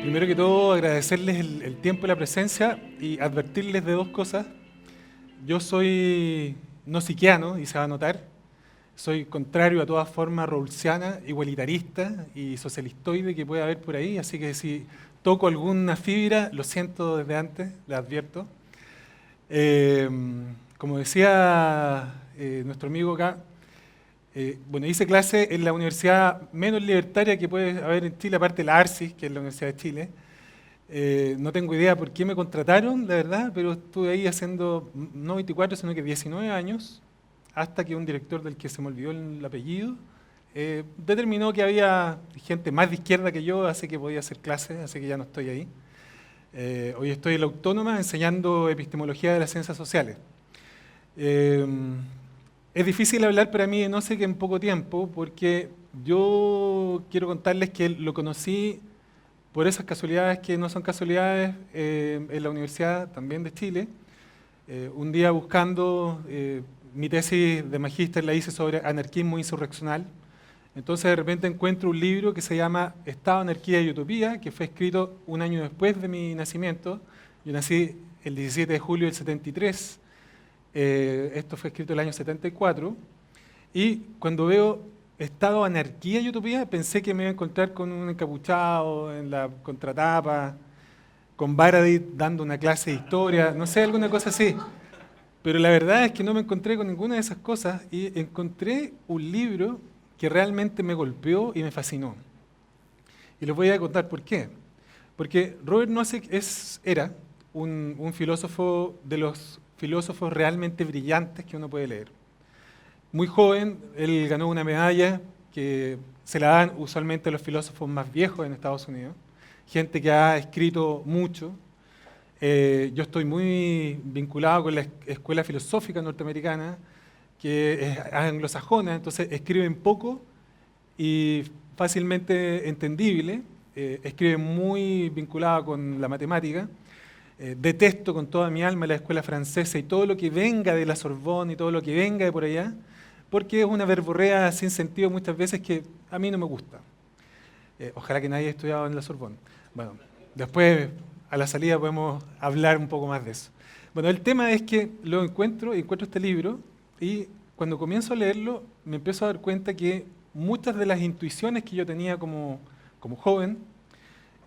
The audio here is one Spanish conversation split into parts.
Primero que todo, agradecerles el tiempo y la presencia y advertirles de dos cosas. Yo soy no psiquiano, y se va a notar. Soy contrario a toda forma rawlsiana, igualitarista y socialistoide que pueda haber por ahí, así que si toco alguna fibra, lo siento desde antes, le advierto. Eh, Como decía nuestro amigo acá, bueno, hice clase en la universidad menos libertaria que puede haber en Chile, aparte de la ARCIS, que es la Universidad de Chile. No tengo idea por qué me contrataron, la verdad, pero estuve ahí haciendo no 24, sino que 19 años, hasta que un director del que se me olvidó el apellido determinó que había gente más de izquierda que yo, así que podía hacer clases, así que ya no estoy ahí. Hoy estoy en la Autónoma enseñando epistemología de las ciencias sociales. Eh, es difícil hablar para mí de no sé qué en poco tiempo, porque yo quiero contarles que lo conocí por esas casualidades que no son casualidades en la Universidad también de Chile. Un día buscando mi tesis de magíster la hice sobre anarquismo insurreccional. Entonces de repente encuentro un libro que se llama Estado, Anarquía y Utopía, que fue escrito un año después de mi nacimiento. Yo nací el 17 de julio del 73. Esto fue escrito el año 74. Y cuando veo Estado, Anarquía y Utopía, pensé que me iba a encontrar con un encapuchado en la contratapa, con Baradit dando una clase de historia, no sé, alguna cosa así. Pero la verdad es que no me encontré con ninguna de esas cosas y encontré un libro que realmente me golpeó y me fascinó. Y les voy a contar por qué. Porque Robert Nozick era un filósofo de los filósofos realmente brillantes que uno puede leer. Muy joven, él ganó una medalla que se la dan usualmente a los filósofos más viejos en Estados Unidos, gente que ha escrito mucho. Yo estoy muy vinculado con la escuela filosófica norteamericana, que es anglosajona, entonces escriben poco y fácilmente entendible, escriben muy vinculado con la matemática. Detesto con toda mi alma la escuela francesa y todo lo que venga de la Sorbonne y todo lo que venga de por allá, porque es una verborrea sin sentido muchas veces que a mí no me gusta. Ojalá que nadie haya estudiado en la Sorbonne. Bueno, después a la salida podemos hablar un poco más de eso. Bueno, el tema es que lo encuentro este libro y cuando comienzo a leerlo me empiezo a dar cuenta que muchas de las intuiciones que yo tenía como joven,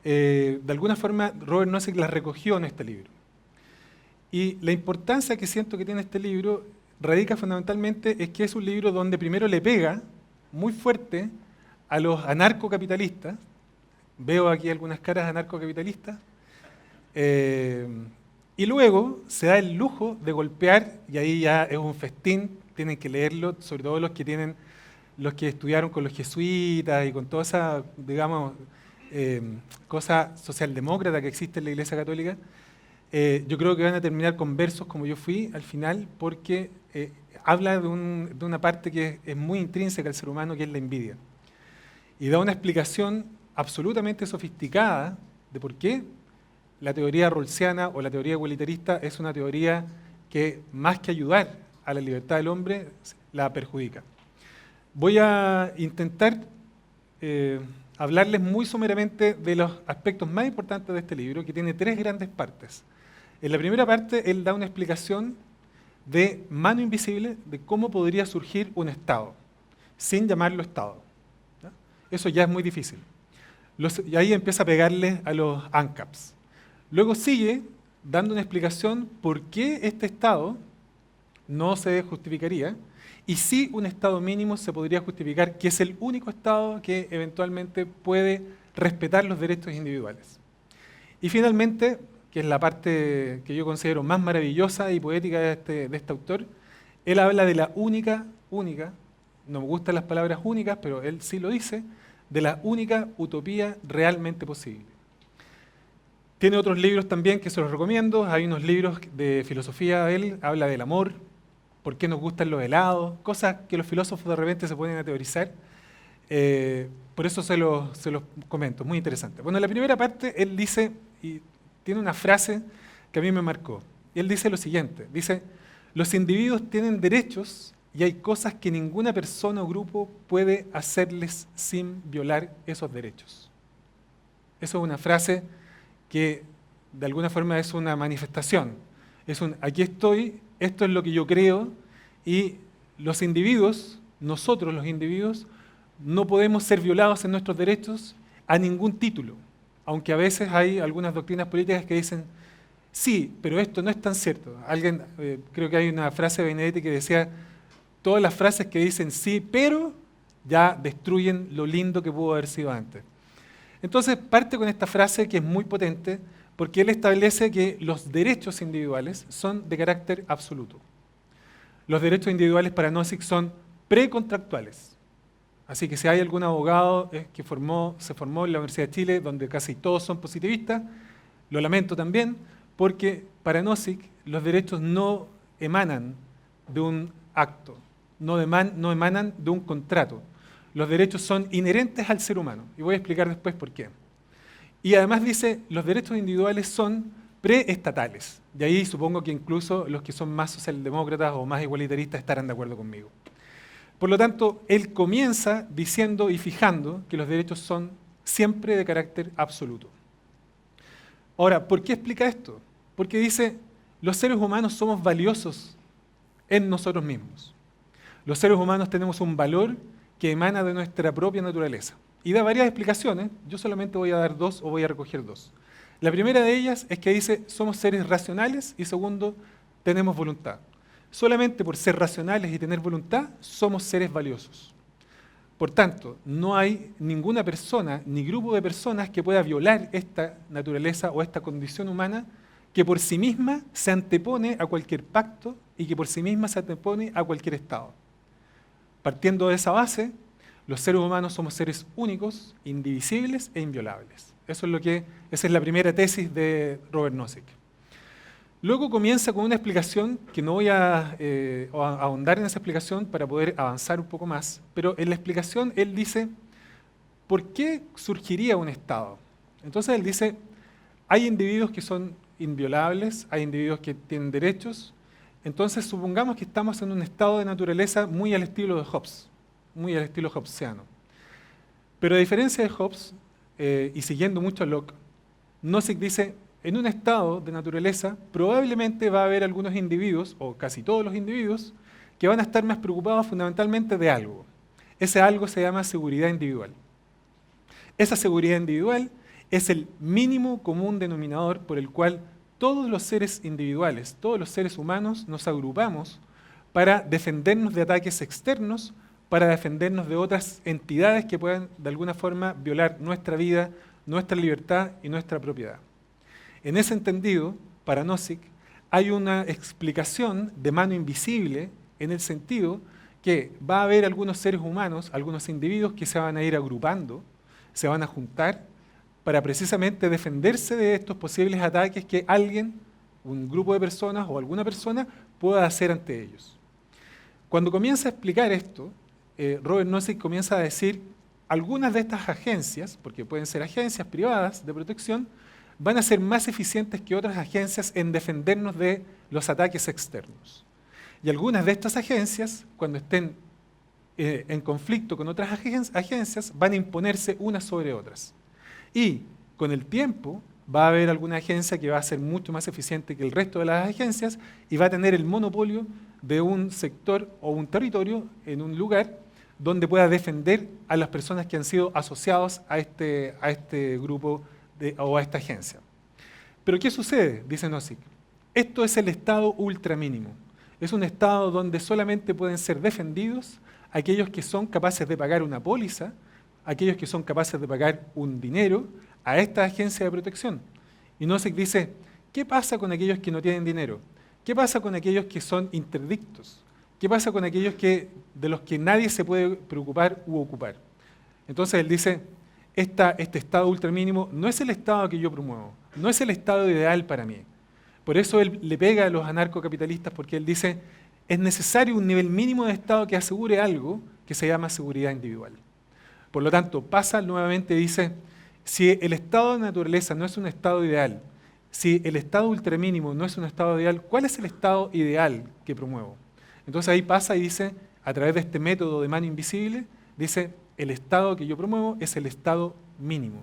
de alguna forma Robert Nozick las recogió en este libro. Y la importancia que siento que tiene este libro radica fundamentalmente es que es un libro donde primero le pega muy fuerte a los anarcocapitalistas. Veo aquí algunas caras anarcocapitalistas. Y luego se da el lujo de golpear, y ahí ya es un festín, tienen que leerlo, sobre todo los que estudiaron con los jesuitas y con toda esa, digamos, cosa socialdemócrata que existe en la Iglesia Católica. Yo creo que van a terminar con versos como yo fui al final, porque habla de una parte que es muy intrínseca al ser humano, que es la envidia. Y da una explicación absolutamente sofisticada de por qué la teoría rawlsiana o la teoría igualitarista es una teoría que, más que ayudar a la libertad del hombre, la perjudica. Voy a intentar hablarles muy someramente de los aspectos más importantes de este libro, que tiene tres grandes partes. En la primera parte, él da una explicación de mano invisible de cómo podría surgir un Estado, sin llamarlo Estado. ¿Ya? Eso ya es muy difícil. Y ahí empieza a pegarle a los ANCAPs. Luego sigue dando una explicación por qué este Estado no se justificaría y si un Estado mínimo se podría justificar, que es el único Estado que eventualmente puede respetar los derechos individuales. Y finalmente, que es la parte que yo considero más maravillosa y poética de este autor, él habla de la única, no me gustan las palabras únicas, pero él sí lo dice, de la única utopía realmente posible. Tiene otros libros también que se los recomiendo. Hay unos libros de filosofía de él, habla del amor, por qué nos gustan los helados, cosas que los filósofos de repente se ponen a teorizar. Por eso se los comento, muy interesante. Bueno, en la primera parte él dice, y tiene una frase que a mí me marcó, y él dice lo siguiente, dice, los individuos tienen derechos y hay cosas que ninguna persona o grupo puede hacerles sin violar esos derechos. Eso es una frase que de alguna forma es una manifestación. Aquí estoy, esto es lo que yo creo, y los individuos, nosotros los individuos, no podemos ser violados en nuestros derechos a ningún título, aunque a veces hay algunas doctrinas políticas que dicen, sí, pero esto no es tan cierto. Creo que hay una frase de Benedetti que decía, todas las frases que dicen sí, pero ya destruyen lo lindo que pudo haber sido antes. Entonces parte con esta frase que es muy potente, porque él establece que los derechos individuales son de carácter absoluto. Los derechos individuales para Nozick son precontractuales. Así que si hay algún abogado que se formó en la Universidad de Chile, donde casi todos son positivistas, lo lamento también, porque para Nozick los derechos no emanan de un acto, no emanan de un contrato. Los derechos son inherentes al ser humano, y voy a explicar después por qué. Y además dice, los derechos individuales son preestatales. De ahí supongo que incluso los que son más socialdemócratas o más igualitaristas estarán de acuerdo conmigo. Por lo tanto, él comienza diciendo y fijando que los derechos son siempre de carácter absoluto. Ahora, ¿por qué explica esto? Porque dice, los seres humanos somos valiosos en nosotros mismos. Los seres humanos tenemos un valor que emana de nuestra propia naturaleza. Y da varias explicaciones, yo solamente voy a dar dos o voy a recoger dos. La primera de ellas es que dice, somos seres racionales y segundo, tenemos voluntad. Solamente por ser racionales y tener voluntad, somos seres valiosos. Por tanto, no hay ninguna persona ni grupo de personas que pueda violar esta naturaleza o esta condición humana que por sí misma se antepone a cualquier pacto y que por sí misma se antepone a cualquier Estado. Partiendo de esa base, los seres humanos somos seres únicos, indivisibles e inviolables. Esa es la primera tesis de Robert Nozick. Luego comienza con una explicación que no voy a ahondar en esa explicación para poder avanzar un poco más, pero en la explicación él dice, ¿por qué surgiría un Estado? Entonces él dice, hay individuos que son inviolables, hay individuos que tienen derechos, entonces supongamos que estamos en un estado de naturaleza muy al estilo de Hobbes, muy al estilo hobbesiano. Pero a diferencia de Hobbes, y siguiendo mucho a Locke, Nozick dice, en un estado de naturaleza probablemente va a haber algunos individuos, o casi todos los individuos, que van a estar más preocupados fundamentalmente de algo. Ese algo se llama seguridad individual. Esa seguridad individual es el mínimo común denominador por el cual todos los seres individuales, todos los seres humanos nos agrupamos para defendernos de ataques externos, para defendernos de otras entidades que puedan de alguna forma violar nuestra vida, nuestra libertad y nuestra propiedad. En ese entendido, para Nozick, hay una explicación de mano invisible en el sentido que va a haber algunos seres humanos, algunos individuos que se van a ir agrupando, se van a juntar para precisamente defenderse de estos posibles ataques que alguien, un grupo de personas o alguna persona pueda hacer ante ellos. Cuando comienza a explicar esto, Robert Nozick comienza a decir algunas de estas agencias, porque pueden ser agencias privadas de protección, van a ser más eficientes que otras agencias en defendernos de los ataques externos. Y algunas de estas agencias, cuando estén en conflicto con otras agencias, van a imponerse unas sobre otras. Y con el tiempo va a haber alguna agencia que va a ser mucho más eficiente que el resto de las agencias y va a tener el monopolio de un sector o un territorio en un lugar donde pueda defender a las personas que han sido asociados a este grupo o a esta agencia. Pero ¿qué sucede? Dice Nozick. Esto es el estado ultramínimo. Es un estado donde solamente pueden ser defendidos aquellos que son capaces de pagar una póliza, aquellos que son capaces de pagar un dinero a esta agencia de protección. Y Nozick dice, ¿qué pasa con aquellos que no tienen dinero? ¿Qué pasa con aquellos que son interdictos? ¿Qué pasa con aquellos de los que nadie se puede preocupar u ocupar? Entonces él dice, este estado ultramínimo no es el estado que yo promuevo, no es el estado ideal para mí. Por eso él le pega a los anarcocapitalistas, porque él dice, es necesario un nivel mínimo de estado que asegure algo que se llama seguridad individual. Por lo tanto, pasa nuevamente y dice, si el estado de naturaleza no es un estado ideal, si el estado ultramínimo no es un estado ideal, ¿cuál es el estado ideal que promuevo? Entonces ahí pasa y dice, a través de este método de mano invisible, dice, el estado que yo promuevo es el estado mínimo.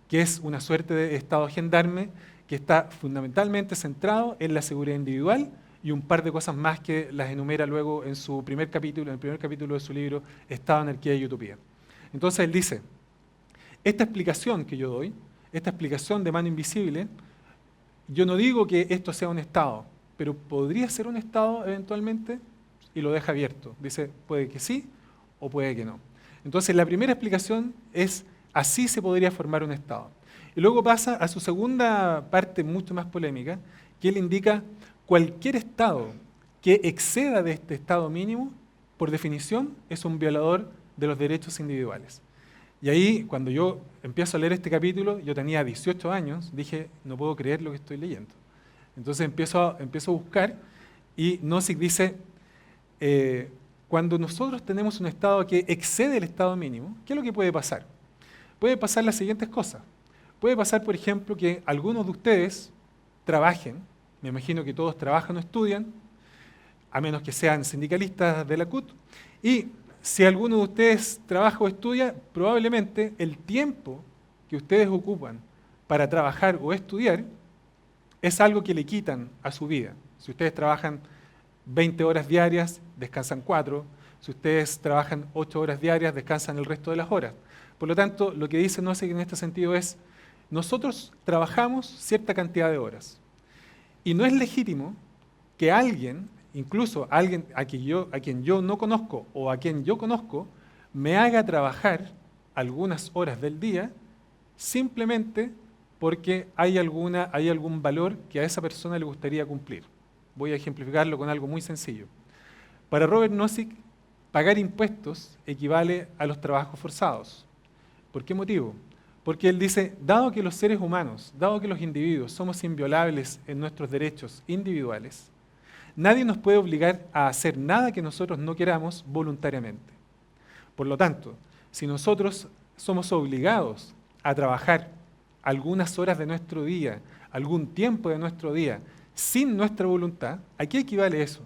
que es una suerte de estado gendarme que está fundamentalmente centrado en la seguridad individual y un par de cosas más que las enumera luego en su primer capítulo, en el primer capítulo de su libro, Estado, Anarquía y Utopía. Entonces él dice, esta explicación que yo doy, esta explicación de mano invisible, yo no digo que esto sea un Estado, pero podría ser un Estado eventualmente, y lo deja abierto. Dice, puede que sí o puede que no. Entonces la primera explicación es, así se podría formar un Estado. Y luego pasa a su segunda parte mucho más polémica, que él indica cualquier Estado que exceda de este Estado mínimo, por definición, es un violador de los derechos individuales. Y ahí, cuando yo empiezo a leer este capítulo, yo tenía 18 años, dije, no puedo creer lo que estoy leyendo. Entonces empiezo a buscar y Nozick dice, cuando nosotros tenemos un Estado que excede el Estado mínimo, ¿qué es lo que puede pasar? Puede pasar las siguientes cosas. Puede pasar, por ejemplo, que algunos de ustedes trabajen, me imagino que todos trabajan o estudian, a menos que sean sindicalistas de la CUT, y si alguno de ustedes trabaja o estudia, probablemente el tiempo que ustedes ocupan para trabajar o estudiar es algo que le quitan a su vida. Si ustedes trabajan 20 horas diarias, descansan 4. Si ustedes trabajan 8 horas diarias, descansan el resto de las horas. Por lo tanto, lo que dice Nozick en este sentido es, nosotros trabajamos cierta cantidad de horas. Y no es legítimo que alguien, incluso alguien a quien yo no conozco o a quien yo conozco, me haga trabajar algunas horas del día simplemente porque hay algún valor que a esa persona le gustaría cumplir. Voy a ejemplificarlo con algo muy sencillo. Para Robert Nozick, pagar impuestos equivale a los trabajos forzados. ¿Por qué motivo? Porque él dice, dado que los seres humanos, dado que los individuos somos inviolables en nuestros derechos individuales, nadie nos puede obligar a hacer nada que nosotros no queramos voluntariamente. Por lo tanto, si nosotros somos obligados a trabajar algunas horas de nuestro día, algún tiempo de nuestro día, sin nuestra voluntad, ¿a qué equivale eso?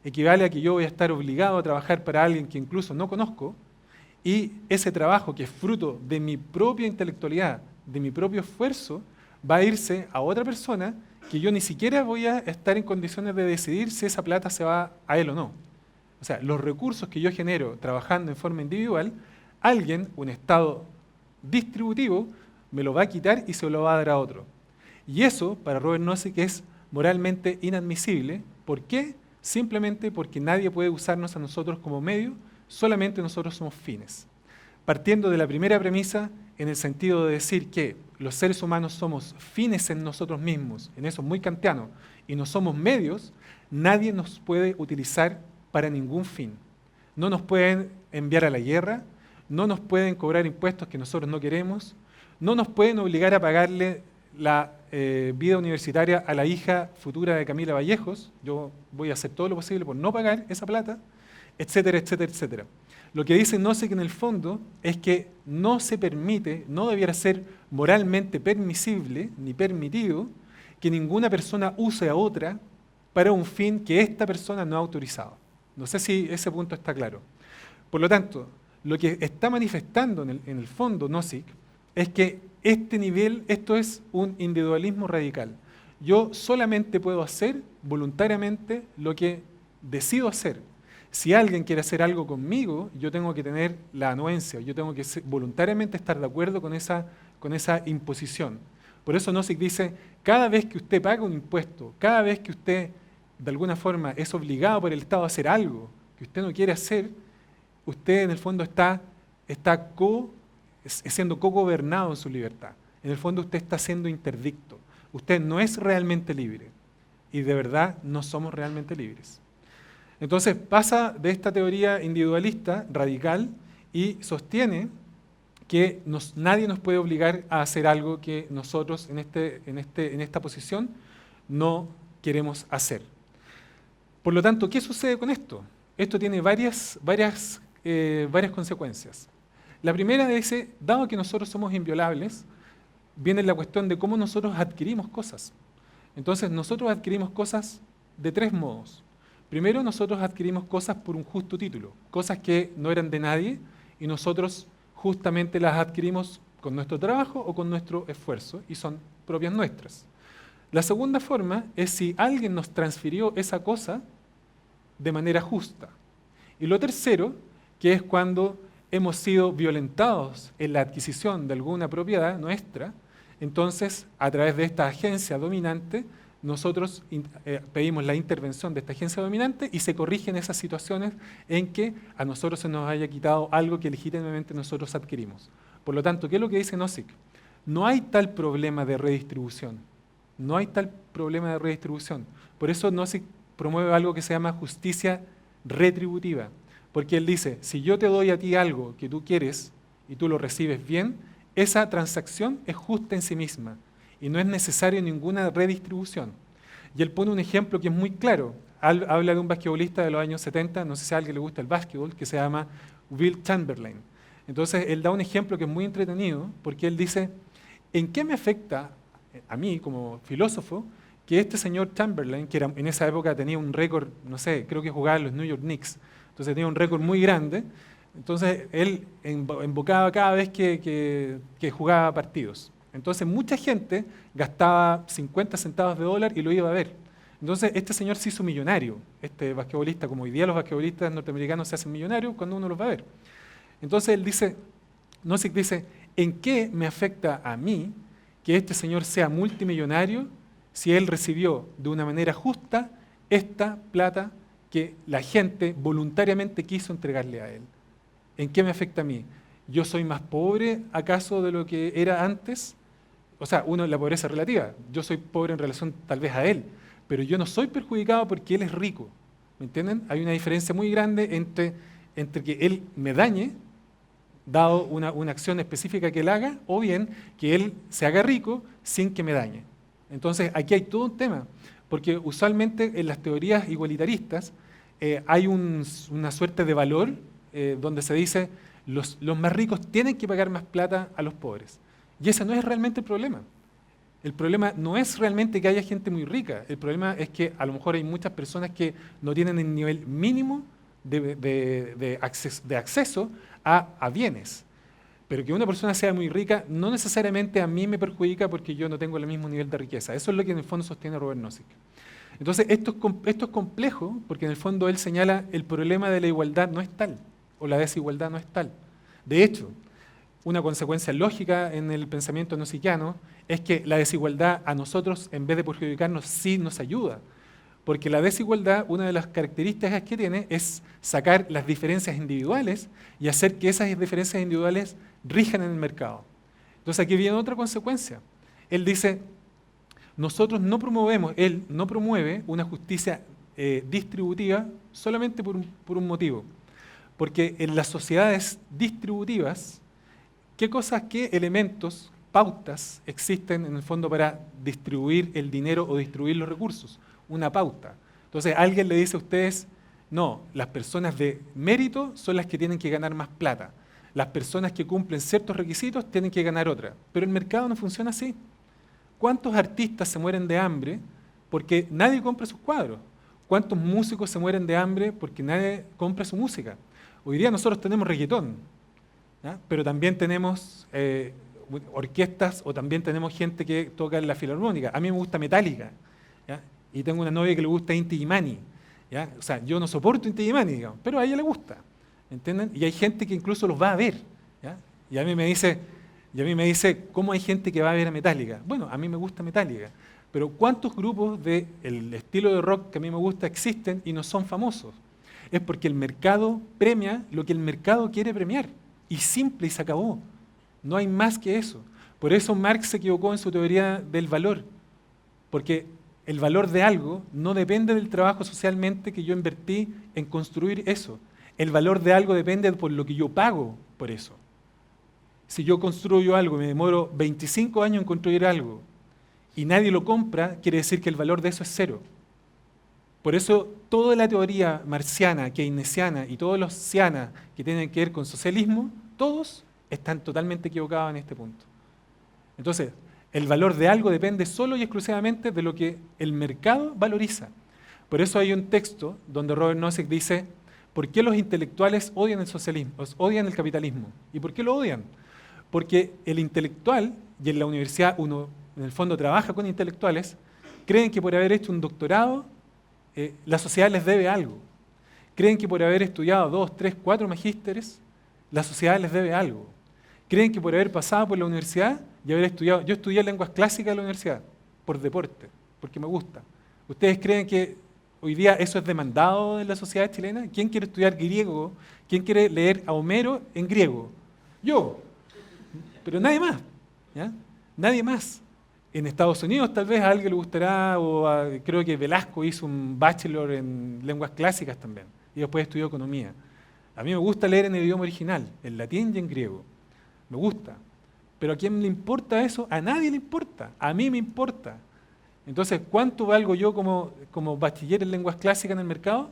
Equivale a que yo voy a estar obligado a trabajar para alguien que incluso no conozco, y ese trabajo, que es fruto de mi propia intelectualidad, de mi propio esfuerzo, va a irse a otra persona que yo ni siquiera voy a estar en condiciones de decidir si esa plata se va a él o no. O sea, los recursos que yo genero trabajando en forma individual, alguien, un Estado distributivo, me lo va a quitar y se lo va a dar a otro. Y eso, para Robert Nozick, es moralmente inadmisible. ¿Por qué? Simplemente porque nadie puede usarnos a nosotros como medio, solamente nosotros somos fines. Partiendo de la primera premisa, en el sentido de decir que los seres humanos somos fines en nosotros mismos, en eso es muy kantiano, y no somos medios, nadie nos puede utilizar para ningún fin. No nos pueden enviar a la guerra, no nos pueden cobrar impuestos que nosotros no queremos, no nos pueden obligar a pagarle la vida universitaria a la hija futura de Camila Vallejos, yo voy a hacer todo lo posible por no pagar esa plata, etcétera, etcétera, etcétera. Lo que dice Nozick en el fondo es que no se permite, no debiera ser moralmente permisible ni permitido que ninguna persona use a otra para un fin que esta persona no ha autorizado. No sé si ese punto está claro. Por lo tanto, lo que está manifestando en el fondo Nozick es que esto es un individualismo radical. Yo solamente puedo hacer voluntariamente lo que decido hacer. Si alguien quiere hacer algo conmigo, yo tengo que tener la anuencia, yo tengo que voluntariamente estar de acuerdo con esa imposición. Por eso Nozick dice, cada vez que usted paga un impuesto, cada vez que usted de alguna forma es obligado por el Estado a hacer algo que usted no quiere hacer, usted en el fondo está siendo co-gobernado en su libertad. En el fondo usted está siendo interdicto. Usted no es realmente libre. Y de verdad no somos realmente libres. Entonces pasa de esta teoría individualista, radical, y sostiene que nadie nos puede obligar a hacer algo que nosotros en esta posición no queremos hacer. Por lo tanto, ¿qué sucede con esto? Esto tiene varias consecuencias. La primera dice, dado que nosotros somos inviolables, viene la cuestión de cómo nosotros adquirimos cosas. Entonces, nosotros adquirimos cosas de 3 modos. Primero, nosotros adquirimos cosas por un justo título, cosas que no eran de nadie y nosotros justamente las adquirimos con nuestro trabajo o con nuestro esfuerzo, y son propias nuestras. La segunda forma es si alguien nos transfirió esa cosa de manera justa. Y lo tercero, que es cuando hemos sido violentados en la adquisición de alguna propiedad nuestra, entonces a través de esta agencia dominante, nosotros pedimos la intervención de esta agencia dominante y se corrigen esas situaciones en que a nosotros se nos haya quitado algo que legítimamente nosotros adquirimos. Por lo tanto, ¿qué es lo que dice Nozick? No hay tal problema de redistribución. No hay tal problema de redistribución. Por eso Nozick promueve algo que se llama justicia retributiva. Porque él dice, si yo te doy a ti algo que tú quieres y tú lo recibes bien, esa transacción es justa en sí misma y no es necesario ninguna redistribución. Y él pone un ejemplo que es muy claro. Habla de un basquetbolista de los años 70, no sé si a alguien le gusta el básquetbol, que se llama Wilt Chamberlain. Entonces él da un ejemplo que es muy entretenido porque él dice, ¿en qué me afecta a mí como filósofo que este señor Chamberlain, que en esa época tenía un récord, no sé, creo que jugaba en los New York Knicks, entonces tenía un récord muy grande, entonces él invocaba cada vez que jugaba partidos. Entonces mucha gente gastaba 50 centavos de dólar y lo iba a ver. Entonces este señor se hizo millonario, este basquetbolista, como hoy día los basquetbolistas norteamericanos se hacen millonarios cuando uno los va a ver. Entonces él dice, Nozick dice, ¿en qué me afecta a mí que este señor sea multimillonario si él recibió de una manera justa esta plata que la gente voluntariamente quiso entregarle a él? ¿En qué me afecta a mí? ¿Yo soy más pobre acaso de lo que era antes? O sea, uno es la pobreza relativa. Yo soy pobre en relación tal vez a él, pero yo no soy perjudicado porque él es rico. ¿Me entienden? Hay una diferencia muy grande entre que él me dañe, dado una acción específica que él haga, o bien que él se haga rico sin que me dañe. Entonces, aquí hay todo un tema, porque usualmente en las teorías igualitaristas hay una suerte de valor donde se dice los más ricos tienen que pagar más plata a los pobres. Y ese no es realmente el problema. El problema no es realmente que haya gente muy rica, el problema es que a lo mejor hay muchas personas que no tienen el nivel mínimo de acceso a bienes. Pero que una persona sea muy rica no necesariamente a mí me perjudica porque yo no tengo el mismo nivel de riqueza. Eso es lo que en el fondo sostiene Robert Nozick. Entonces, esto es complejo porque en el fondo él señala el problema de la igualdad no es tal, o la desigualdad no es tal. De hecho, una consecuencia lógica en el pensamiento nozickiano es que la desigualdad a nosotros, en vez de perjudicarnos, sí nos ayuda. Porque la desigualdad, una de las características que tiene es sacar las diferencias individuales y hacer que esas diferencias individuales rijan en el mercado. Entonces aquí viene otra consecuencia. Él dice, nosotros no promovemos, él no promueve una justicia distributiva solamente por un motivo. Porque en las sociedades distributivas, qué elementos, pautas existen en el fondo para distribuir el dinero o distribuir los recursos? Una pauta. Entonces alguien le dice a ustedes, no, las personas de mérito son las que tienen que ganar más plata. Las personas que cumplen ciertos requisitos tienen que ganar otra. Pero el mercado no funciona así. ¿Cuántos artistas se mueren de hambre porque nadie compra sus cuadros? ¿Cuántos músicos se mueren de hambre porque nadie compra su música? Hoy día nosotros tenemos reggaetón, ¿ya? Pero también tenemos orquestas o también tenemos gente que toca en la filarmónica. A mí me gusta Metallica, ¿ya? Y tengo una novia que le gusta Inti Illimani, ¿ya? O sea, yo no soporto Inti Illimani, digamos, pero a ella le gusta, ¿entienden? Y hay gente que incluso los va a ver, ¿ya? Y a mí me dice, ¿cómo hay gente que va a ver a Metallica? Bueno, a mí me gusta Metallica, pero ¿cuántos grupos del estilo de rock que a mí me gusta existen y no son famosos? Es porque el mercado premia lo que el mercado quiere premiar, y simple, y se acabó. No hay más que eso. Por eso Marx se equivocó en su teoría del valor, porque el valor de algo no depende del trabajo socialmente que yo invertí en construir eso. El valor de algo depende por lo que yo pago por eso. Si yo construyo algo y me demoro 25 años en construir algo y nadie lo compra, quiere decir que el valor de eso es cero. Por eso toda la teoría marxiana, keynesiana y todos los siana que tienen que ver con socialismo, todos están totalmente equivocados en este punto. Entonces, el valor de algo depende solo y exclusivamente de lo que el mercado valoriza. Por eso hay un texto donde Robert Nozick dice, ¿por qué los intelectuales odian el socialismo, odian el capitalismo? ¿Y por qué lo odian? Porque el intelectual, y en la universidad uno en el fondo trabaja con intelectuales, creen que por haber hecho un doctorado, la sociedad les debe algo. Creen que por haber estudiado 2, 3, 4 magísteres, la sociedad les debe algo. Creen que por haber pasado por la universidad y haber estudiado, yo estudié lenguas clásicas en la universidad, por deporte, porque me gusta. ¿Ustedes creen que hoy día eso es demandado en la sociedad chilena? ¿Quién quiere estudiar griego? ¿Quién quiere leer a Homero en griego? Yo, pero nadie más, ¿ya? Nadie más. En Estados Unidos tal vez a alguien le gustará, creo que Velasco hizo un bachelor en lenguas clásicas también, y después estudió economía. A mí me gusta leer en el idioma original, en latín y en griego. Me gusta. Pero ¿a quién le importa eso? A nadie le importa. A mí me importa. Entonces, ¿cuánto valgo yo como bachiller en lenguas clásicas en el mercado?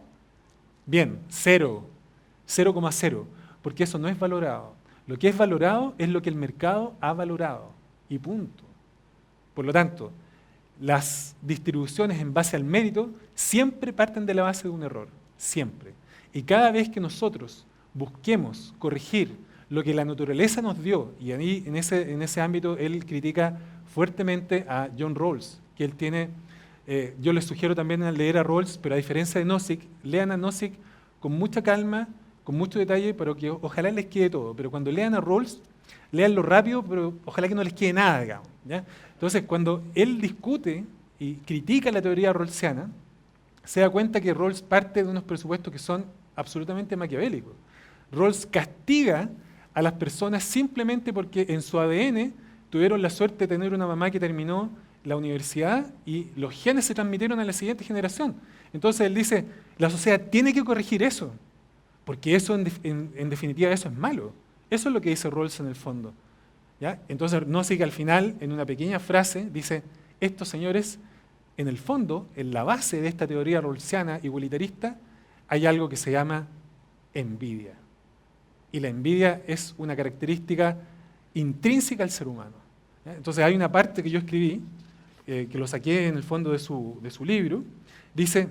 Bien, 0. 0,0. Porque eso no es valorado. Lo que es valorado es lo que el mercado ha valorado. Y punto. Por lo tanto, las distribuciones en base al mérito siempre parten de la base de un error. Siempre. Y cada vez que nosotros busquemos corregir lo que la naturaleza nos dio, y ahí en ese ámbito él critica fuertemente a John Rawls, que él tiene, yo les sugiero también leer a Rawls, pero a diferencia de Nozick, lean a Nozick con mucha calma, con mucho detalle, pero que ojalá les quede todo. Pero cuando lean a Rawls, léanlo rápido, pero ojalá que no les quede nada, digamos, ¿ya? Entonces, cuando él discute y critica la teoría rawlsiana, se da cuenta que Rawls parte de unos presupuestos que son absolutamente maquiavélicos. Rawls castiga a las personas simplemente porque en su ADN tuvieron la suerte de tener una mamá que terminó la universidad y los genes se transmitieron a la siguiente generación. Entonces él dice, la sociedad tiene que corregir eso, porque eso en definitiva eso es malo. Eso es lo que dice Rawls en el fondo, ¿ya? Entonces Nozick al final, en una pequeña frase, dice, estos señores, en el fondo, en la base de esta teoría rawlsiana igualitarista, hay algo que se llama envidia. Y la envidia es una característica intrínseca al ser humano, ¿ya? Entonces hay una parte que yo escribí, que lo saqué en el fondo de su libro, dice,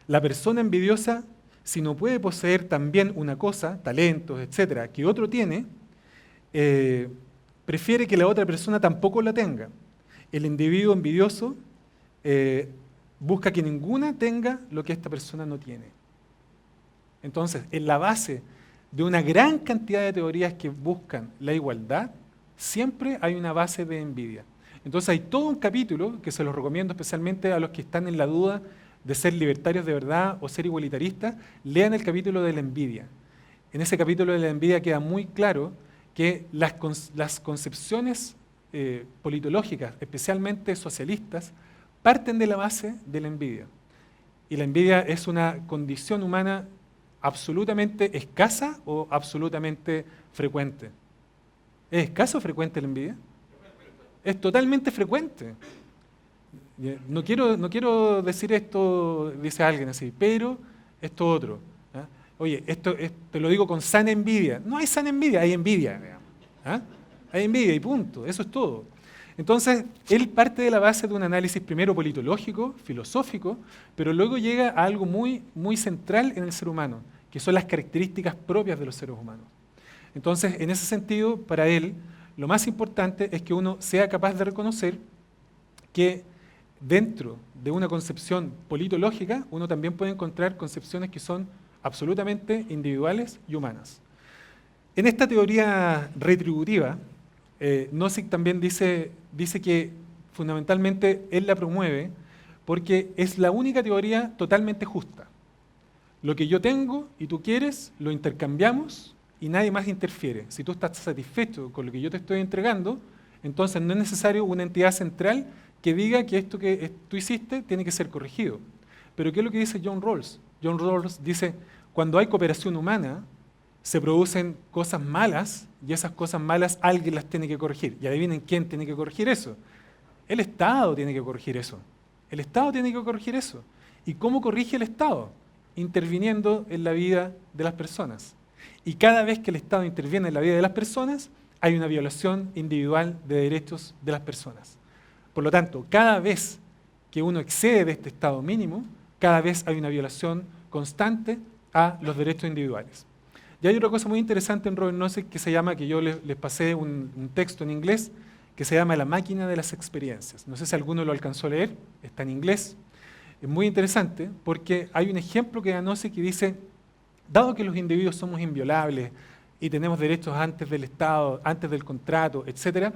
la persona envidiosa, si no puede poseer también una cosa, talentos, etcétera, que otro tiene, prefiere que la otra persona tampoco la tenga. El individuo envidioso busca que ninguna tenga lo que esta persona no tiene. Entonces, en la base de una gran cantidad de teorías que buscan la igualdad, siempre hay una base de envidia. Entonces hay todo un capítulo que se los recomiendo especialmente a los que están en la duda de ser libertarios de verdad o ser igualitaristas, lean el capítulo de la envidia. En ese capítulo de la envidia queda muy claro que las concepciones politológicas, especialmente socialistas, parten de la base de la envidia. Y la envidia es una condición humana absolutamente escasa o absolutamente frecuente. ¿Es escasa o frecuente la envidia? Es totalmente frecuente. No quiero decir esto, dice alguien así, pero esto otro. ¿Ah? Oye, esto te lo digo con sana envidia. No hay sana envidia, hay envidia. Digamos. ¿Ah? Hay envidia y punto, eso es todo. Entonces, él parte de la base de un análisis primero politológico, filosófico, pero luego llega a algo muy, muy central en el ser humano, que son las características propias de los seres humanos. Entonces, en ese sentido, para él, lo más importante es que uno sea capaz de reconocer que dentro de una concepción politológica, uno también puede encontrar concepciones que son absolutamente individuales y humanas. En esta teoría retributiva, Nozick también dice que fundamentalmente él la promueve porque es la única teoría totalmente justa. Lo que yo tengo y tú quieres, lo intercambiamos y nadie más interfiere. Si tú estás satisfecho con lo que yo te estoy entregando, entonces no es necesario una entidad central que diga que esto que tú hiciste tiene que ser corregido. Pero ¿qué es lo que dice John Rawls? John Rawls dice, cuando hay cooperación humana, se producen cosas malas y esas cosas malas alguien las tiene que corregir. Y adivinen quién tiene que corregir eso. El Estado tiene que corregir eso. El Estado tiene que corregir eso. ¿Y cómo corrige el Estado? Interviniendo en la vida de las personas. Y cada vez que el Estado interviene en la vida de las personas, hay una violación individual de derechos de las personas. Por lo tanto, cada vez que uno excede de este estado mínimo, cada vez hay una violación constante a los derechos individuales. Y hay otra cosa muy interesante en Robert Nozick que se llama, que yo les pasé un texto en inglés, que se llama La máquina de las experiencias. No sé si alguno lo alcanzó a leer, está en inglés. Es muy interesante porque hay un ejemplo que da Nozick que dice, dado que los individuos somos inviolables y tenemos derechos antes del Estado, antes del contrato, etc.,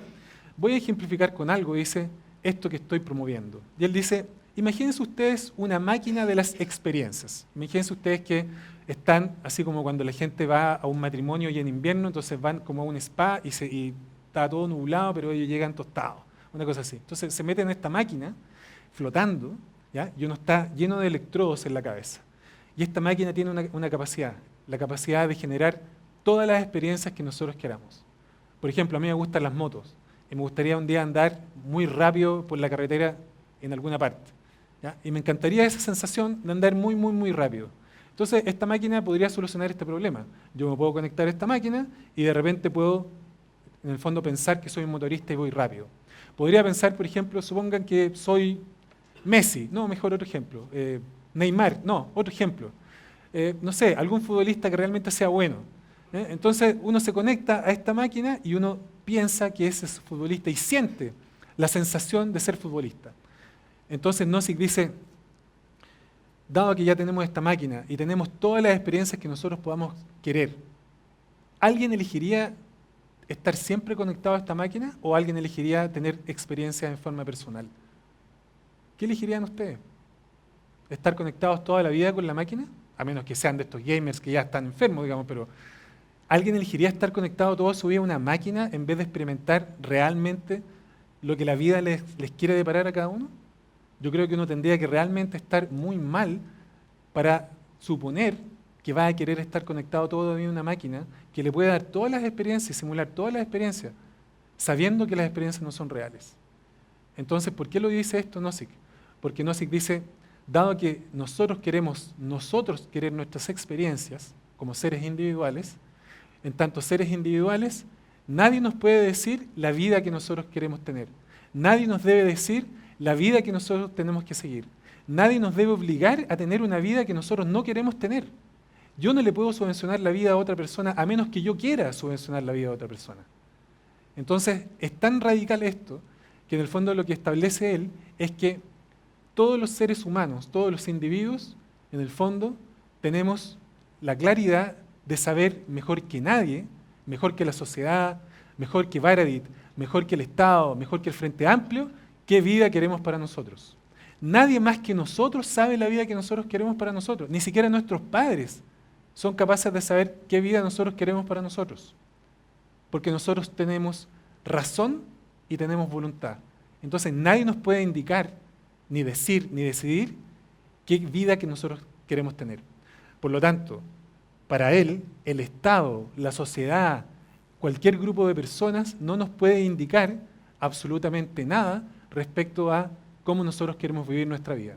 voy a ejemplificar con algo, dice, esto que estoy promoviendo. Y él dice, imagínense ustedes una máquina de las experiencias. Imagínense ustedes que están, así como cuando la gente va a un matrimonio y en invierno, entonces van como a un spa y está todo nublado, pero ellos llegan tostados, una cosa así. Entonces se meten en esta máquina, flotando, ¿ya? Y uno está lleno de electrodos en la cabeza. Y esta máquina tiene una capacidad, la capacidad de generar todas las experiencias que nosotros queramos. Por ejemplo, a mí me gustan las motos, y me gustaría un día andar muy rápido por la carretera en alguna parte, ¿ya? Y me encantaría esa sensación de andar muy, muy, muy rápido. Entonces, esta máquina podría solucionar este problema. Yo me puedo conectar a esta máquina y de repente puedo, en el fondo, pensar que soy un motorista y voy rápido. Podría pensar, por ejemplo, supongan que soy Messi, no, mejor otro ejemplo. Neymar, no, otro ejemplo. No sé, algún futbolista que realmente sea bueno. Entonces, uno se conecta a esta máquina y uno piensa que ese es futbolista y siente la sensación de ser futbolista. Entonces, Nozick dice, dado que ya tenemos esta máquina y tenemos todas las experiencias que nosotros podamos querer, ¿alguien elegiría estar siempre conectado a esta máquina o alguien elegiría tener experiencias en forma personal? ¿Qué elegirían ustedes? ¿Estar conectados toda la vida con la máquina? A menos que sean de estos gamers que ya están enfermos, digamos, pero ¿alguien elegiría estar conectado toda su vida a una máquina en vez de experimentar realmente lo que la vida les quiere deparar a cada uno? Yo creo que uno tendría que realmente estar muy mal para suponer que va a querer estar conectado todo a una máquina que le puede dar todas las experiencias, simular todas las experiencias, sabiendo que las experiencias no son reales. Entonces, ¿por qué lo dice esto Nozick? Porque Nozick dice, dado que nosotros querer nuestras experiencias como seres individuales, en tanto seres individuales, nadie nos puede decir la vida que nosotros queremos tener. Nadie nos debe decir la vida que nosotros tenemos que seguir. Nadie nos debe obligar a tener una vida que nosotros no queremos tener. Yo no le puedo subvencionar la vida a otra persona a menos que yo quiera subvencionar la vida a otra persona. Entonces, es tan radical esto que en el fondo lo que establece él es que todos los seres humanos, todos los individuos, en el fondo, tenemos la claridad de saber mejor que nadie, mejor que la sociedad, mejor que Baradit, mejor que el Estado, mejor que el Frente Amplio, qué vida queremos para nosotros. Nadie más que nosotros sabe la vida que nosotros queremos para nosotros. Ni siquiera nuestros padres son capaces de saber qué vida nosotros queremos para nosotros. Porque nosotros tenemos razón y tenemos voluntad. Entonces nadie nos puede indicar, ni decir, ni decidir qué vida que nosotros queremos tener. Por lo tanto, para él, el Estado, la sociedad, cualquier grupo de personas no nos puede indicar absolutamente nada respecto a cómo nosotros queremos vivir nuestra vida.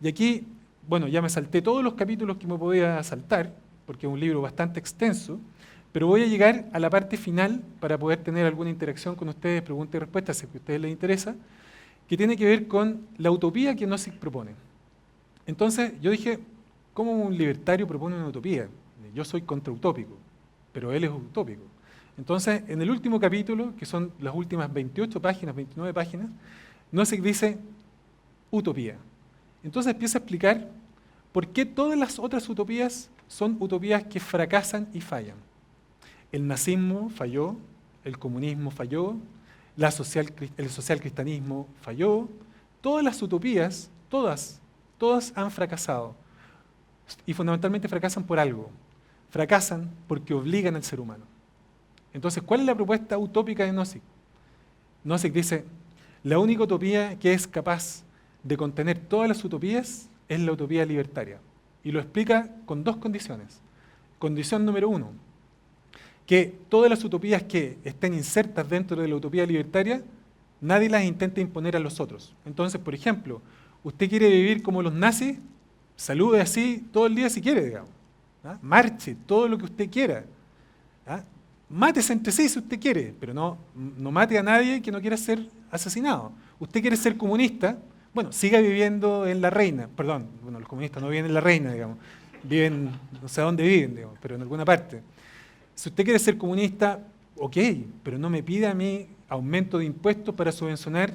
Y aquí, bueno, ya me salté todos los capítulos que me podía saltar, porque es un libro bastante extenso, pero voy a llegar a la parte final para poder tener alguna interacción con ustedes, preguntas y respuestas, si a ustedes les interesa, que tiene que ver con la utopía que Nozick propone. Entonces, yo dije, ¿cómo un libertario propone una utopía? Yo soy contrautópico, pero él es utópico. Entonces, en el último capítulo, que son las últimas 28 páginas, 29 páginas, Nozick dice utopía. Entonces empieza a explicar por qué todas las otras utopías son utopías que fracasan y fallan. El nazismo falló, el comunismo falló, el socialcristianismo falló, todas las utopías, todas han fracasado. Y fundamentalmente fracasan por algo. Fracasan porque obligan al ser humano. Entonces, ¿cuál es la propuesta utópica de Nozick? Nozick dice, la única utopía que es capaz de contener todas las utopías es la utopía libertaria. Y lo explica con dos condiciones. Condición número 1, que todas las utopías que estén insertas dentro de la utopía libertaria, nadie las intente imponer a los otros. Entonces, por ejemplo, usted quiere vivir como los nazis, salude así todo el día si quiere, digamos. ¿Ah? Marche todo lo que usted quiera. ¿Ah? Mátese entre sí si usted quiere, pero no mate a nadie que no quiera ser asesinado. Usted quiere ser comunista, bueno, siga viviendo en La Reina, perdón, bueno, los comunistas no viven en La Reina, digamos, viven, no sé dónde viven, digamos, pero en alguna parte. Si usted quiere ser comunista, ok, pero no me pida a mí aumento de impuestos para subvencionar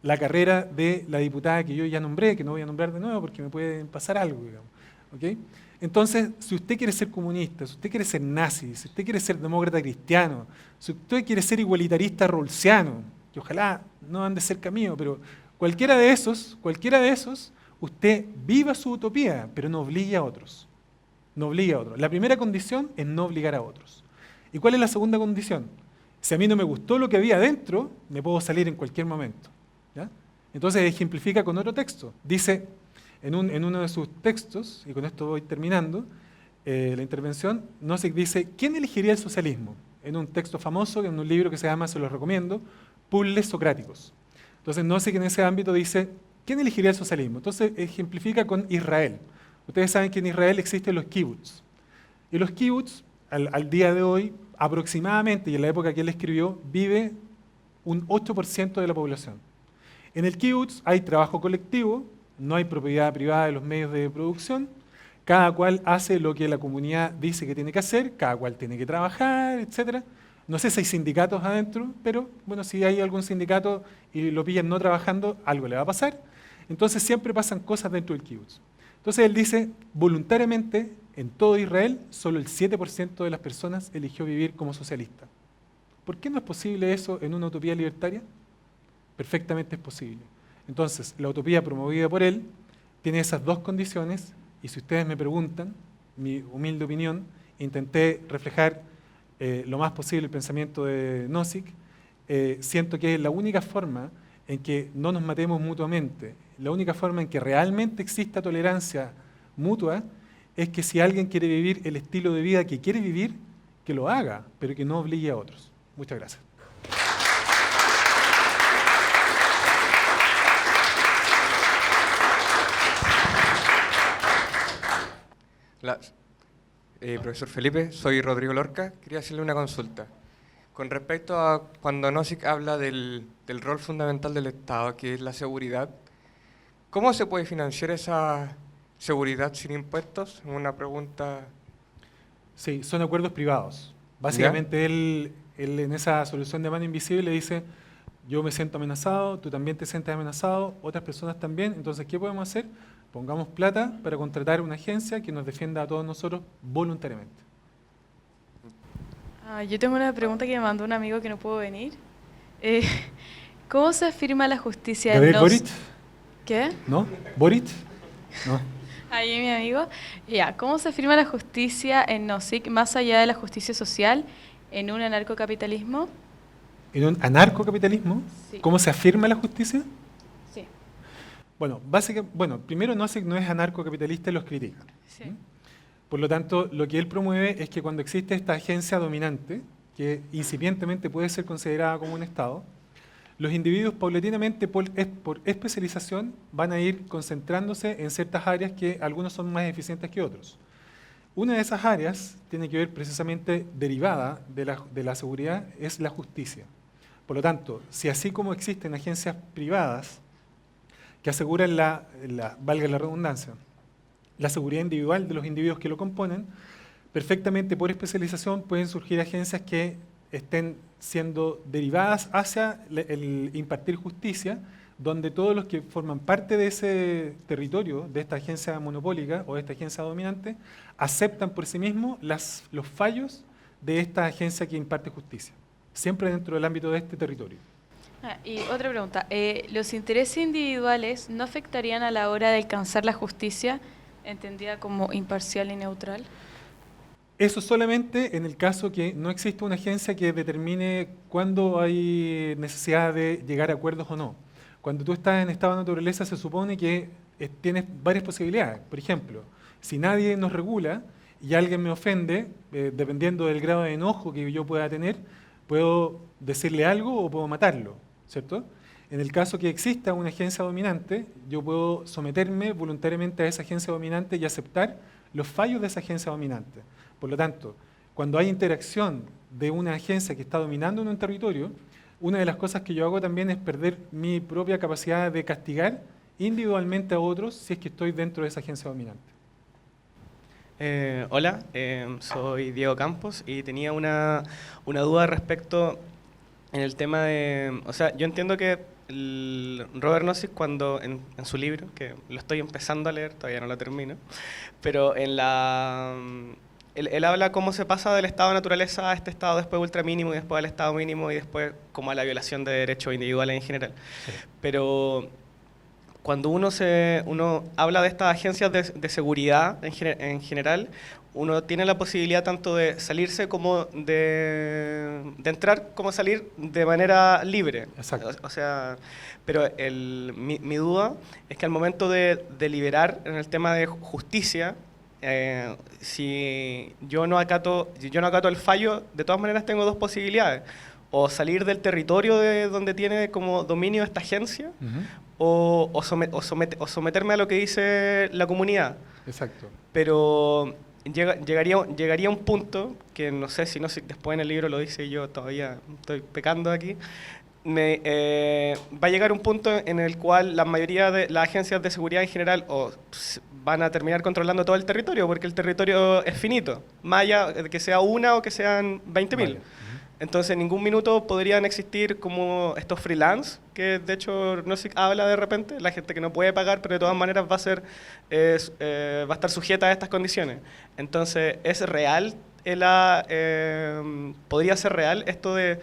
la carrera de la diputada que yo ya nombré, que no voy a nombrar de nuevo porque me puede pasar algo, digamos. ¿Ok? Entonces, si usted quiere ser comunista, si usted quiere ser nazi, si usted quiere ser demócrata cristiano, si usted quiere ser igualitarista rawlsiano, que ojalá no ande cerca mío, pero cualquiera de esos, usted viva su utopía, pero no obligue a otros. No obligue a otros. La primera condición es no obligar a otros. ¿Y cuál es la segunda condición? Si a mí no me gustó lo que había adentro, me puedo salir en cualquier momento. ¿Ya? Entonces ejemplifica con otro texto. Dice, en uno de sus textos, y con esto voy terminando la intervención, Nozick dice, ¿quién elegiría el socialismo? En un texto famoso, en un libro que se llama, se los recomiendo, Puzzles Socráticos. Entonces Nozick en ese ámbito dice, ¿quién elegiría el socialismo? Entonces ejemplifica con Israel. Ustedes saben que en Israel existen los kibbutz. Y los kibbutz, al día de hoy, aproximadamente, y en la época que él escribió, vive un 8% de la población. En el kibbutz hay trabajo colectivo, no hay propiedad privada de los medios de producción, cada cual hace lo que la comunidad dice que tiene que hacer, cada cual tiene que trabajar, etc. No sé si hay sindicatos adentro, pero bueno, si hay algún sindicato y lo pillan no trabajando, algo le va a pasar. Entonces siempre pasan cosas dentro del kibbutz. Entonces él dice, voluntariamente, en todo Israel, solo el 7% de las personas eligió vivir como socialista. ¿Por qué no es posible eso en una utopía libertaria? Perfectamente es posible. Entonces, la utopía promovida por él tiene esas dos condiciones, y si ustedes me preguntan, mi humilde opinión, intenté reflejar lo más posible el pensamiento de Nozick, siento que es la única forma en que no nos matemos mutuamente, la única forma en que realmente exista tolerancia mutua, es que si alguien quiere vivir el estilo de vida que quiere vivir, que lo haga, pero que no obligue a otros. Muchas gracias. Profesor Felipe, soy Rodrigo Lorca. Quería hacerle una consulta. Con respecto a cuando Nozick habla del rol fundamental del Estado, que es la seguridad, ¿cómo se puede financiar esa seguridad sin impuestos? Una pregunta. Sí, son acuerdos privados. Básicamente él en esa solución de mano invisible dice, yo me siento amenazado, tú también te sientes amenazado, otras personas también, entonces ¿qué podemos hacer? Pongamos plata para contratar una agencia que nos defienda a todos nosotros voluntariamente. Yo tengo una pregunta que me mandó un amigo que no pudo venir. ¿Cómo se afirma la justicia ¿Gabriel en Boric? ¿Qué? ¿No? ¿Boric? No. Ahí mi amigo. ¿Cómo se afirma la justicia en Nozick más allá de la justicia social en un anarcocapitalismo? ¿En un anarcocapitalismo? Sí. ¿Cómo se afirma la justicia? Sí. Bueno, primero Nozick no es anarcocapitalista y los critica. Sí. Por lo tanto, lo que él promueve es que cuando existe esta agencia dominante, que incipientemente puede ser considerada como un Estado, los individuos paulatinamente, por especialización, van a ir concentrándose en ciertas áreas que algunos son más eficientes que otros. Una de esas áreas tiene que ver precisamente derivada de la seguridad, es la justicia. Por lo tanto, si así como existen agencias privadas que aseguran valga la redundancia, la seguridad individual de los individuos que lo componen, perfectamente por especialización pueden surgir agencias que estén siendo derivadas hacia el impartir justicia, donde todos los que forman parte de ese territorio, de esta agencia monopólica o de esta agencia dominante, aceptan por sí mismos los fallos de esta agencia que imparte justicia, siempre dentro del ámbito de este territorio. Y otra pregunta, ¿los intereses individuales no afectarían a la hora de alcanzar la justicia, entendida como imparcial y neutral? Eso solamente en el caso que no existe una agencia que determine cuándo hay necesidad de llegar a acuerdos o no. Cuando tú estás en estado de naturaleza se supone que tienes varias posibilidades. Por ejemplo, si nadie nos regula y alguien me ofende, dependiendo del grado de enojo que yo pueda tener, puedo decirle algo o puedo matarlo, ¿cierto? En el caso que exista una agencia dominante, yo puedo someterme voluntariamente a esa agencia dominante y aceptar los fallos de esa agencia dominante. Por lo tanto, cuando hay interacción de una agencia que está dominando en un territorio, una de las cosas que yo hago también es perder mi propia capacidad de castigar individualmente a otros si es que estoy dentro de esa agencia dominante. Hola, soy Diego Campos y tenía una duda respecto en el tema de... O sea, yo entiendo que Robert Nozick cuando en su libro, que lo estoy empezando a leer, todavía no lo termino, pero él habla cómo se pasa del estado de naturaleza a este estado después ultra mínimo y después al estado mínimo y después como a la violación de derechos individuales en general. Sí. Pero cuando uno habla de estas agencias de seguridad en general, uno tiene la posibilidad tanto de salirse como de entrar como salir de manera libre. Exacto. O sea, pero mi duda es que al momento de deliberar en el tema de justicia, si yo no acato el fallo, de todas maneras tengo dos posibilidades. O salir del territorio de donde tiene como dominio esta agencia, o someterme a lo que dice la comunidad. Exacto. Pero llegaría un punto, que no sé si después en el libro lo dice, yo todavía estoy pecando aquí, va a llegar un punto en el cual la mayoría de las agencias de seguridad en general van a terminar controlando todo el territorio, porque el territorio es finito, más allá de que sea una o que sean 20.000. Vale. Entonces, en ningún minuto podrían existir como estos freelance, que de hecho no se habla de repente, la gente que no puede pagar, pero de todas maneras va a estar sujeta a estas condiciones. Entonces, ¿es real? ¿Podría ser real esto de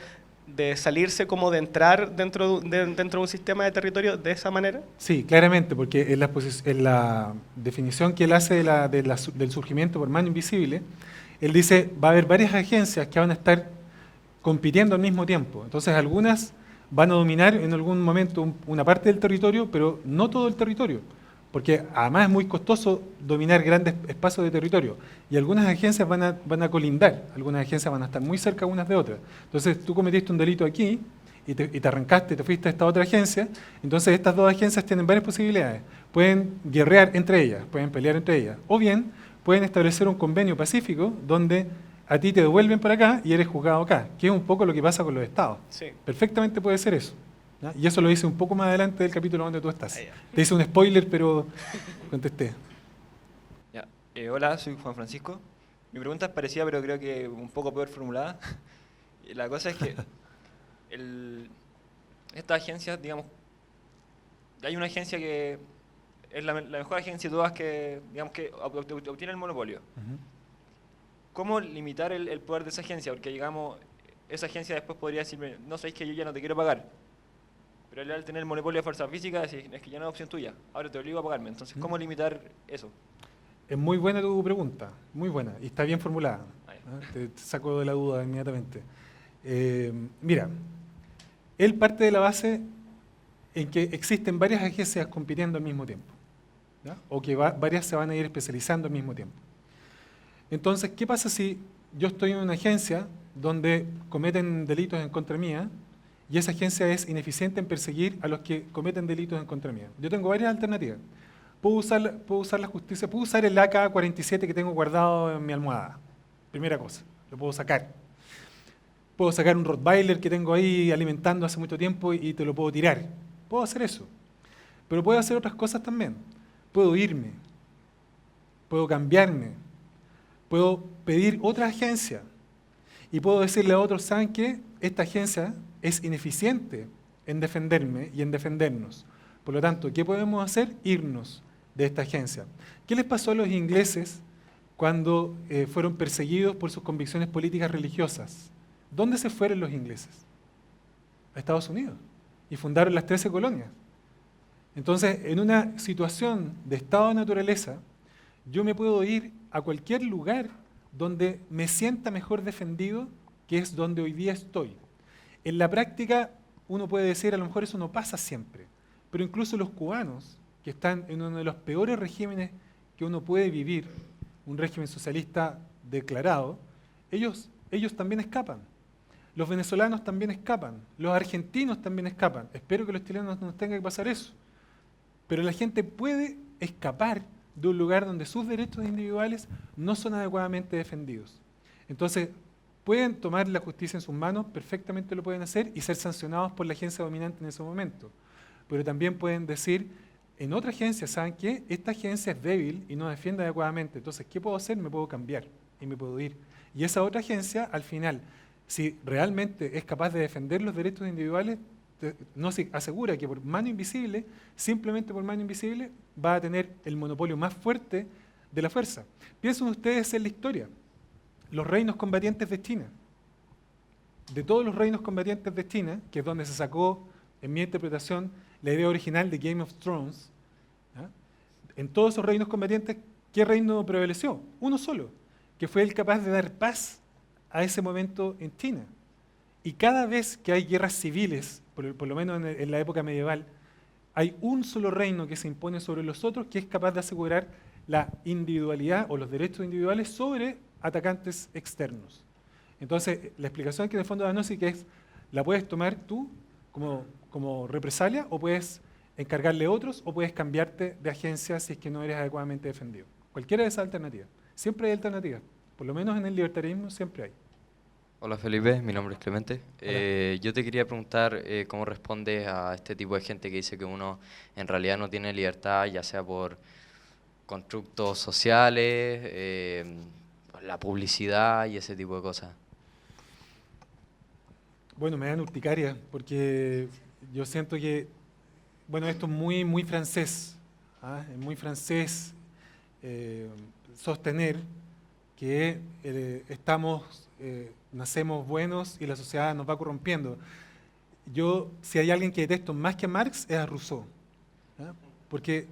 salirse como de entrar dentro de un sistema de territorio de esa manera? Sí, claramente, porque en la definición que él hace del surgimiento por mano invisible, él dice va a haber varias agencias que van a estar compitiendo al mismo tiempo. Entonces algunas van a dominar en algún momento una parte del territorio, pero no todo el territorio, porque además es muy costoso dominar grandes espacios de territorio. Y algunas agencias van a colindar, algunas agencias van a estar muy cerca unas de otras. Entonces tú cometiste un delito aquí y te arrancaste, te fuiste a esta otra agencia, entonces estas dos agencias tienen varias posibilidades. Pueden guerrear entre ellas, pueden pelear entre ellas, o bien pueden establecer un convenio pacífico donde a ti te devuelven para acá y eres juzgado acá, que es un poco lo que pasa con los estados. Sí. Perfectamente puede ser eso, ¿ya? Y eso lo dice un poco más adelante del capítulo donde tú estás. Ah, ya. Te hice un spoiler, pero contesté. Ya. Hola, soy Juan Francisco. Mi pregunta es parecida, pero creo que un poco peor formulada. La cosa es que estas agencias, digamos, hay una agencia que es la mejor agencia de todas que, digamos, que obtiene el monopolio. ¿Cómo limitar el poder de esa agencia? Porque, digamos, esa agencia después podría decirme, no sabéis que yo ya no te quiero pagar. Pero al tener el monopolio de fuerza física, es que ya no es opción tuya. Ahora te obligo a pagarme. Entonces, ¿cómo limitar eso? Es muy buena tu pregunta, muy buena, y está bien formulada. Ah, ya. ¿Ah? Te saco de la duda inmediatamente. Mira, él parte de la base en que existen varias agencias compitiendo al mismo tiempo, ¿ya? O que varias se van a ir especializando al mismo tiempo. Entonces, ¿qué pasa si yo estoy en una agencia donde cometen delitos en contra mía y esa agencia es ineficiente en perseguir a los que cometen delitos en contra mía? Yo tengo varias alternativas. Puedo usar la justicia, puedo usar el AK-47 que tengo guardado en mi almohada. Primera cosa, lo puedo sacar. Puedo sacar un Rottweiler que tengo ahí alimentando hace mucho tiempo y te lo puedo tirar. Puedo hacer eso. Pero puedo hacer otras cosas también. Puedo irme. Puedo cambiarme. Puedo pedir otra agencia. Y puedo decirle a otros, ¿saben qué? Esta agencia es ineficiente en defenderme y en defendernos. Por lo tanto, ¿qué podemos hacer? Irnos de esta agencia. ¿Qué les pasó a los ingleses cuando fueron perseguidos por sus convicciones políticas religiosas? ¿Dónde se fueron los ingleses? A Estados Unidos. Y fundaron las 13 colonias. Entonces, en una situación de estado de naturaleza, yo me puedo ir a cualquier lugar donde me sienta mejor defendido, que es donde hoy día estoy. En la práctica, uno puede decir, a lo mejor eso no pasa siempre, pero incluso los cubanos, que están en uno de los peores regímenes que uno puede vivir, un régimen socialista declarado, ellos también escapan. Los venezolanos también escapan, los argentinos también escapan. Espero que los chilenos no nos tenga que pasar eso. Pero la gente puede escapar de un lugar donde sus derechos individuales no son adecuadamente defendidos. Entonces, pueden tomar la justicia en sus manos, perfectamente lo pueden hacer y ser sancionados por la agencia dominante en ese momento. Pero también pueden decir, en otra agencia, ¿saben qué? Esta agencia es débil y no defiende adecuadamente. Entonces, ¿qué puedo hacer? Me puedo cambiar y me puedo ir. Y esa otra agencia, al final, si realmente es capaz de defender los derechos individuales, no se asegura que por mano invisible, simplemente por mano invisible, va a tener el monopolio más fuerte de la fuerza. Piensen ustedes en la historia. Los reinos combatientes de China. De todos los reinos combatientes de China, que es donde se sacó, en mi interpretación, la idea original de Game of Thrones, ¿ya? En todos esos reinos combatientes, ¿qué reino prevaleció? Uno solo, que fue el capaz de dar paz a ese momento en China. Y cada vez que hay guerras civiles, por lo menos en la época medieval, hay un solo reino que se impone sobre los otros que es capaz de asegurar la individualidad o los derechos individuales sobre atacantes externos. Entonces, la explicación que en el fondo da Nozick es, la puedes tomar tú como represalia, o puedes encargarle a otros, o puedes cambiarte de agencia si es que no eres adecuadamente defendido. Cualquiera de esas alternativas. Siempre hay alternativas. Por lo menos en el libertarismo siempre hay. Hola Felipe, mi nombre es Clemente. Yo te quería preguntar cómo respondes a este tipo de gente que dice que uno en realidad no tiene libertad, ya sea por constructos sociales, la publicidad y ese tipo de cosas. Bueno, me dan urticaria, porque yo siento que, bueno, esto es muy, muy francés, ¿ah? Es muy francés sostener que nacemos buenos y la sociedad nos va corrompiendo. Yo, si hay alguien que detesto más que a Marx, es a Rousseau, ¿ah? Porque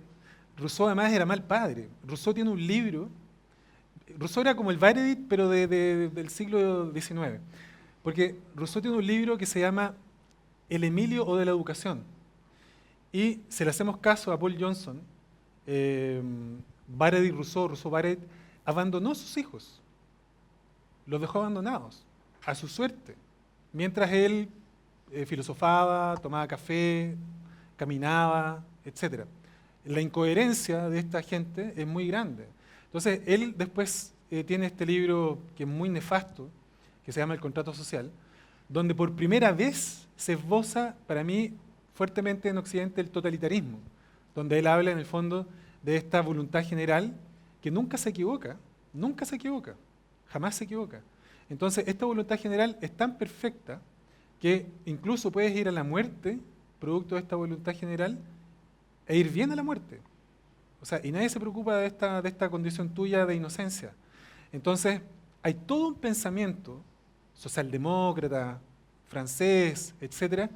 Rousseau además era mal padre. Rousseau tiene un libro, Rousseau era como el Baredit, pero del siglo XIX. Porque Rousseau tiene un libro que se llama El Emilio o de la Educación. Y si le hacemos caso a Paul Johnson, Baredit Rousseau, Rousseau Baredit, abandonó a sus hijos. Los dejó abandonados, a su suerte. Mientras él filosofaba, tomaba café, caminaba, etc. La incoherencia de esta gente es muy grande. Entonces, él después tiene este libro que es muy nefasto, que se llama El Contrato Social, donde por primera vez se esboza, para mí, fuertemente en Occidente el totalitarismo, donde él habla en el fondo de esta voluntad general que nunca se equivoca, jamás se equivoca. Entonces, esta voluntad general es tan perfecta que incluso puedes ir a la muerte, producto de esta voluntad general, e ir bien a la muerte. O sea, y nadie se preocupa de esta condición tuya de inocencia. Entonces, hay todo un pensamiento socialdemócrata, francés, etcétera,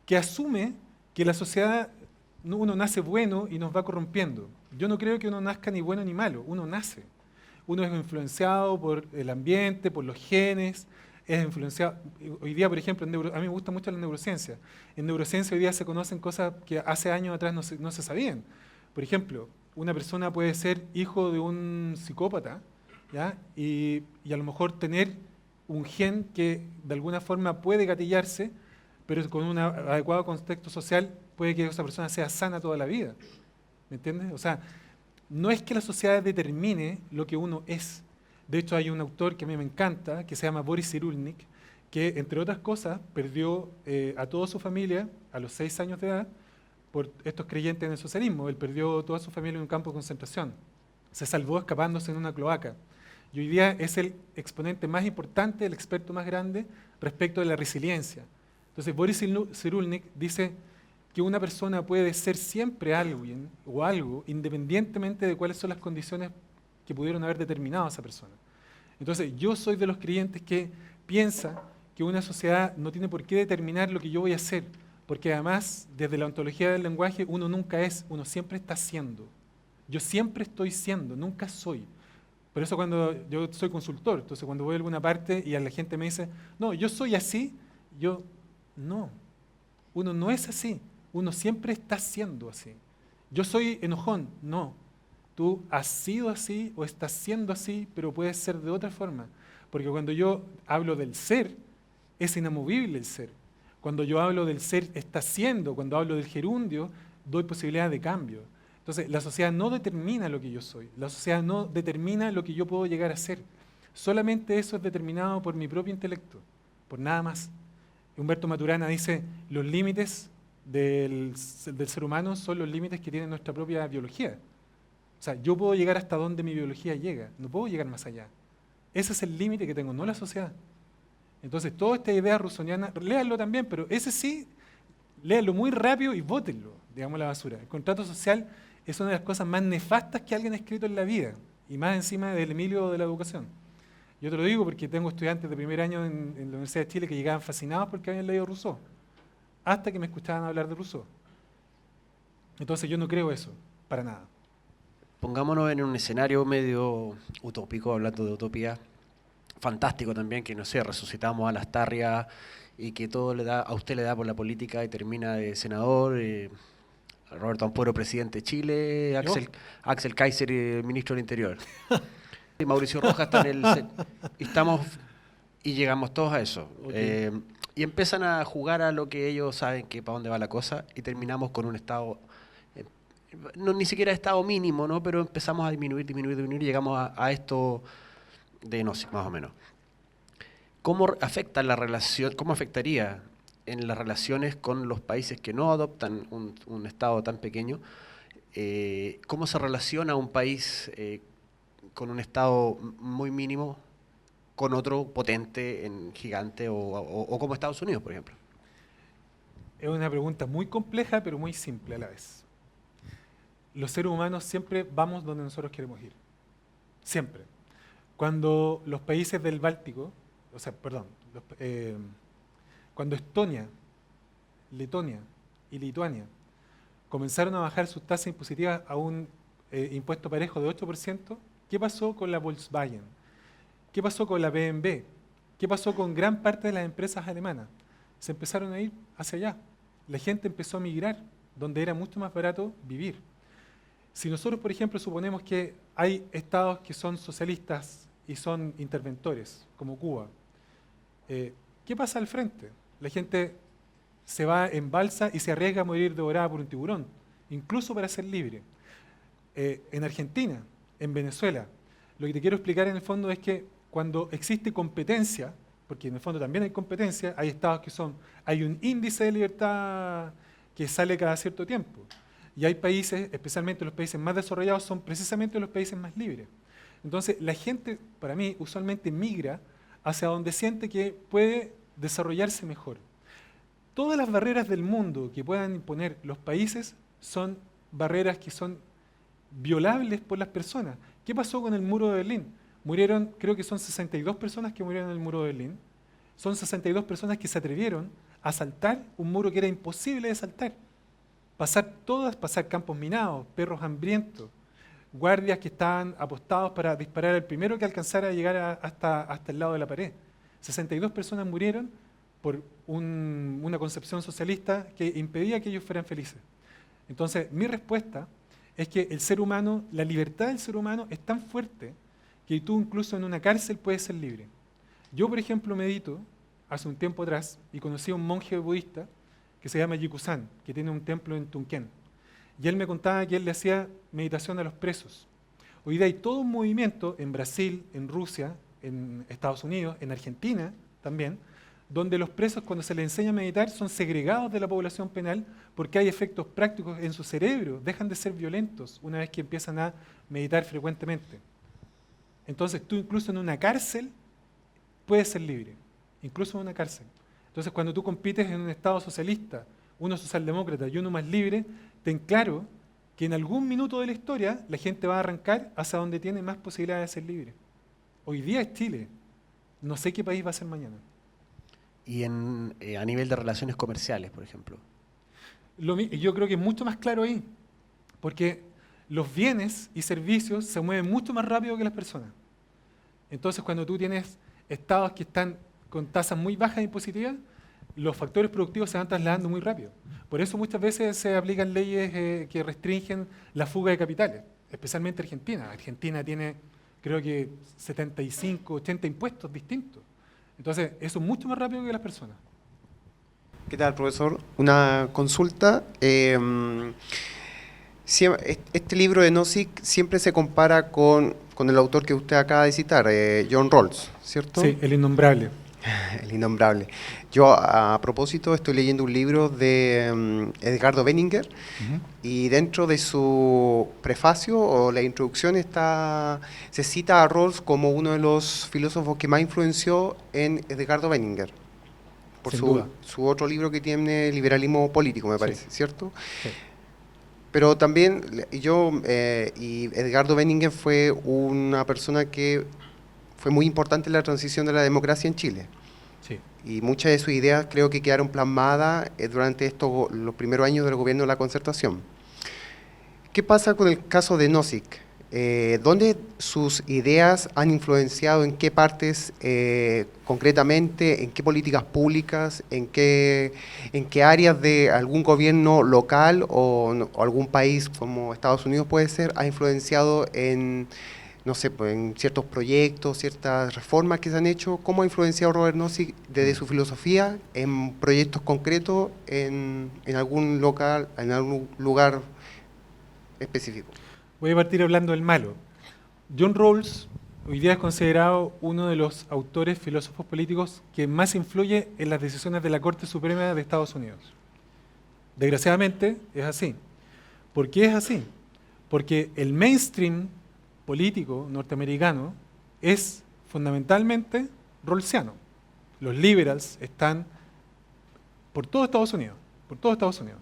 que asume que la sociedad, uno nace bueno y nos va corrompiendo. Yo no creo que uno nazca ni bueno ni malo, uno nace. Uno es influenciado por el ambiente, por los genes, es influenciado. Hoy día, por ejemplo, a mí me gusta mucho la neurociencia. En neurociencia hoy día se conocen cosas que hace años atrás no se sabían. Por ejemplo, una persona puede ser hijo de un psicópata, ¿ya? Y a lo mejor tener un gen que de alguna forma puede gatillarse, pero con un adecuado contexto social puede que esa persona sea sana toda la vida. ¿Me entiendes? O sea, no es que la sociedad determine lo que uno es. De hecho, hay un autor que a mí me encanta, que se llama Boris Cyrulnik, que, entre otras cosas, perdió a toda su familia a los 6 años de edad por estos creyentes en el socialismo. Él perdió toda su familia en un campo de concentración. Se salvó escapándose en una cloaca. Y hoy día es el exponente más importante, el experto más grande respecto de la resiliencia. Entonces, Boris Cyrulnik dice que una persona puede ser siempre alguien o algo, independientemente de cuáles son las condiciones que pudieron haber determinado a esa persona. Entonces, yo soy de los creyentes que piensa que una sociedad no tiene por qué determinar lo que yo voy a hacer, porque además, desde la ontología del lenguaje, uno nunca es, uno siempre está siendo. Yo siempre estoy siendo, nunca soy. Por eso cuando yo soy consultor, entonces cuando voy a alguna parte y a la gente me dice, no, yo soy así, no, uno no es así, uno siempre está siendo así. Yo soy enojón, no, tú has sido así o estás siendo así, pero puedes ser de otra forma. Porque cuando yo hablo del ser, es inamovible el ser. Cuando yo hablo del ser está siendo, cuando hablo del gerundio, doy posibilidad de cambio. Entonces, la sociedad no determina lo que yo soy, la sociedad no determina lo que yo puedo llegar a ser. Solamente eso es determinado por mi propio intelecto, por nada más. Humberto Maturana dice, los límites del ser humano son los límites que tiene nuestra propia biología. O sea, yo puedo llegar hasta donde mi biología llega, no puedo llegar más allá. Ese es el límite que tengo, no la sociedad. Entonces, toda esta idea rusoniana, léanlo también, pero ese sí, léanlo muy rápido y bótenlo, digamos, a la basura. El contrato social es una de las cosas más nefastas que alguien ha escrito en la vida, y más encima del Emilio de la educación. Yo te lo digo porque tengo estudiantes de primer año en la Universidad de Chile que llegaban fascinados porque habían leído Rousseau, hasta que me escuchaban hablar de Rousseau. Entonces yo no creo eso, para nada. Pongámonos en un escenario medio utópico, hablando de utopía, fantástico también, que no sé, resucitamos a Lastarria y que todo a usted le da por la política y termina de senador, Roberto Ampuero, presidente de Chile, Axel Kaiser, ministro del Interior. Y Mauricio Rojas está en el... y llegamos todos a eso. Okay. Y empiezan a jugar a lo que ellos saben que para dónde va la cosa y terminamos con un estado... no ni siquiera estado mínimo, ¿no? Pero empezamos a disminuir y llegamos a esto de Nozick, más o menos. ¿Cómo afecta la relación, cómo afectaría en las relaciones con los países que no adoptan un estado tan pequeño? ¿Cómo se relaciona un país con un estado muy mínimo con otro potente, gigante, o como Estados Unidos, por ejemplo? Es una pregunta muy compleja, pero muy simple a la vez. Los seres humanos siempre vamos donde nosotros queremos ir. Siempre. Cuando los países del Báltico, cuando Estonia, Letonia y Lituania comenzaron a bajar sus tasas impositivas a un impuesto parejo de 8%, ¿qué pasó con la Volkswagen? ¿Qué pasó con la BMW? ¿Qué pasó con gran parte de las empresas alemanas? Se empezaron a ir hacia allá. La gente empezó a migrar, donde era mucho más barato vivir. Si nosotros, por ejemplo, suponemos que hay estados que son socialistas y son interventores, como Cuba, ¿qué pasa al frente? La gente se va en balsa y se arriesga a morir devorada por un tiburón, incluso para ser libre. En Argentina, en Venezuela, lo que te quiero explicar en el fondo es que cuando existe competencia, porque en el fondo también hay competencia, hay estados hay un índice de libertad que sale cada cierto tiempo. Y hay países, especialmente los países más desarrollados, son precisamente los países más libres. Entonces, la gente, para mí, usualmente migra hacia donde siente que puede desarrollarse mejor. Todas las barreras del mundo que puedan imponer los países son barreras que son violables por las personas. ¿Qué pasó con el muro de Berlín? Murieron, creo que son 62 personas que murieron en el muro de Berlín. Son 62 personas que se atrevieron a saltar un muro que era imposible de saltar. Pasar campos minados, perros hambrientos, guardias que estaban apostados para disparar al primero que alcanzara a llegar hasta el lado de la pared. 62 personas murieron por una concepción socialista que impedía que ellos fueran felices. Entonces, mi respuesta es que el ser humano, la libertad del ser humano es tan fuerte que tú incluso en una cárcel puedes ser libre. Yo, por ejemplo, medito hace un tiempo atrás y conocí a un monje budista que se llama Jikusan, que tiene un templo en Tunquén. Y él me contaba que él le hacía meditación a los presos. Hoy día hay todo un movimiento en Brasil, en Rusia, en Estados Unidos, en Argentina también, donde los presos cuando se les enseña a meditar son segregados de la población penal porque hay efectos prácticos en su cerebro, dejan de ser violentos una vez que empiezan a meditar frecuentemente. Entonces tú incluso en una cárcel puedes ser libre, incluso en una cárcel. Entonces cuando tú compites en un estado socialista, uno socialdemócrata y uno más libre, ten claro que en algún minuto de la historia la gente va a arrancar hacia donde tiene más posibilidades de ser libre. Hoy día es Chile, no sé qué país va a ser mañana. Y a nivel de relaciones comerciales, por ejemplo. Yo creo que es mucho más claro ahí, porque los bienes y servicios se mueven mucho más rápido que las personas. Entonces, cuando tú tienes estados que están con tasas muy bajas impositivas, los factores productivos se van trasladando muy rápido. Por eso muchas veces se aplican leyes que restringen la fuga de capitales, especialmente Argentina. Argentina tiene, creo que, 75, 80 impuestos distintos. Entonces, eso es mucho más rápido que las personas. ¿Qué tal, profesor? Una consulta. Este libro de Nozick siempre se compara con el autor que usted acaba de citar, John Rawls, ¿cierto? Sí, El Innombrable. El innombrable. Yo, a propósito, estoy leyendo un libro de Edgardo Benninger, y dentro de su prefacio o la introducción se cita a Rawls como uno de los filósofos que más influenció en Edgardo Benninger, por Sin duda. su otro libro que tiene, Liberalismo Político, me Sí. parece, ¿cierto? Sí. Pero también y Edgardo Benninger fue una persona que fue muy importante en la transición de la democracia en Chile. Sí. Y muchas de sus ideas creo que quedaron plasmadas durante los primeros años del gobierno de la Concertación. ¿Qué pasa con el caso de Nozick? ¿Dónde sus ideas han influenciado, en qué partes concretamente, en qué políticas públicas, en qué áreas de algún gobierno local o algún país como Estados Unidos puede ser, ha influenciado en, no sé, pues, en ciertos proyectos, ciertas reformas que se han hecho? ¿Cómo ha influenciado Robert Nozick desde su filosofía en proyectos concretos en algún lugar específico? Voy a partir hablando del malo. John Rawls hoy día es considerado uno de los autores filósofos políticos que más influye en las decisiones de la Corte Suprema de Estados Unidos. Desgraciadamente es así. ¿Por qué es así? Porque el mainstream político norteamericano es fundamentalmente rawlsiano. Los liberals están por todo Estados Unidos, por todo Estados Unidos.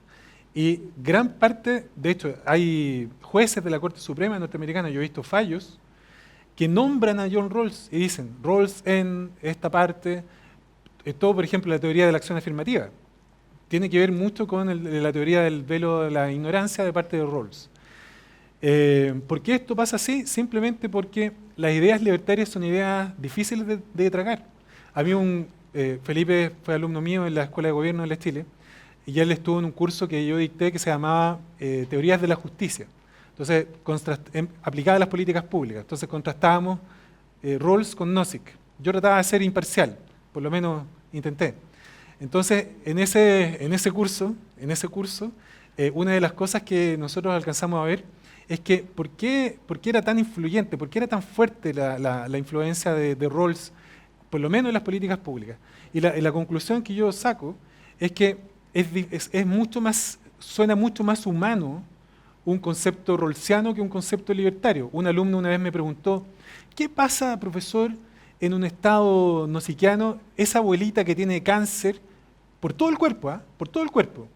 Y gran parte, de hecho, hay jueces de la Corte Suprema norteamericana, yo he visto fallos, que nombran a John Rawls y dicen, Rawls en esta parte, todo por ejemplo la teoría de la acción afirmativa, tiene que ver mucho con la teoría del velo de la ignorancia de parte de Rawls. ¿Por qué esto pasa así? Simplemente porque las ideas libertarias son ideas difíciles de tragar. A mí Felipe fue alumno mío en la Escuela de Gobierno de la Chile, y él estuvo en un curso que yo dicté que se llamaba Teorías de la Justicia. Entonces, aplicada a las políticas públicas. Entonces, contrastábamos Rawls con Nozick. Yo trataba de ser imparcial, por lo menos intenté. Entonces, en ese curso, una de las cosas que nosotros alcanzamos a ver es que ¿por qué era tan influyente, por qué era tan fuerte la influencia de Rawls, por lo menos en las políticas públicas? Y la conclusión que yo saco es que es mucho más, suena mucho más humano un concepto rawlsiano que un concepto libertario. Un alumno una vez me preguntó, ¿qué pasa, profesor, en un estado nociquiano, esa abuelita que tiene cáncer por todo el cuerpo, por todo el cuerpo,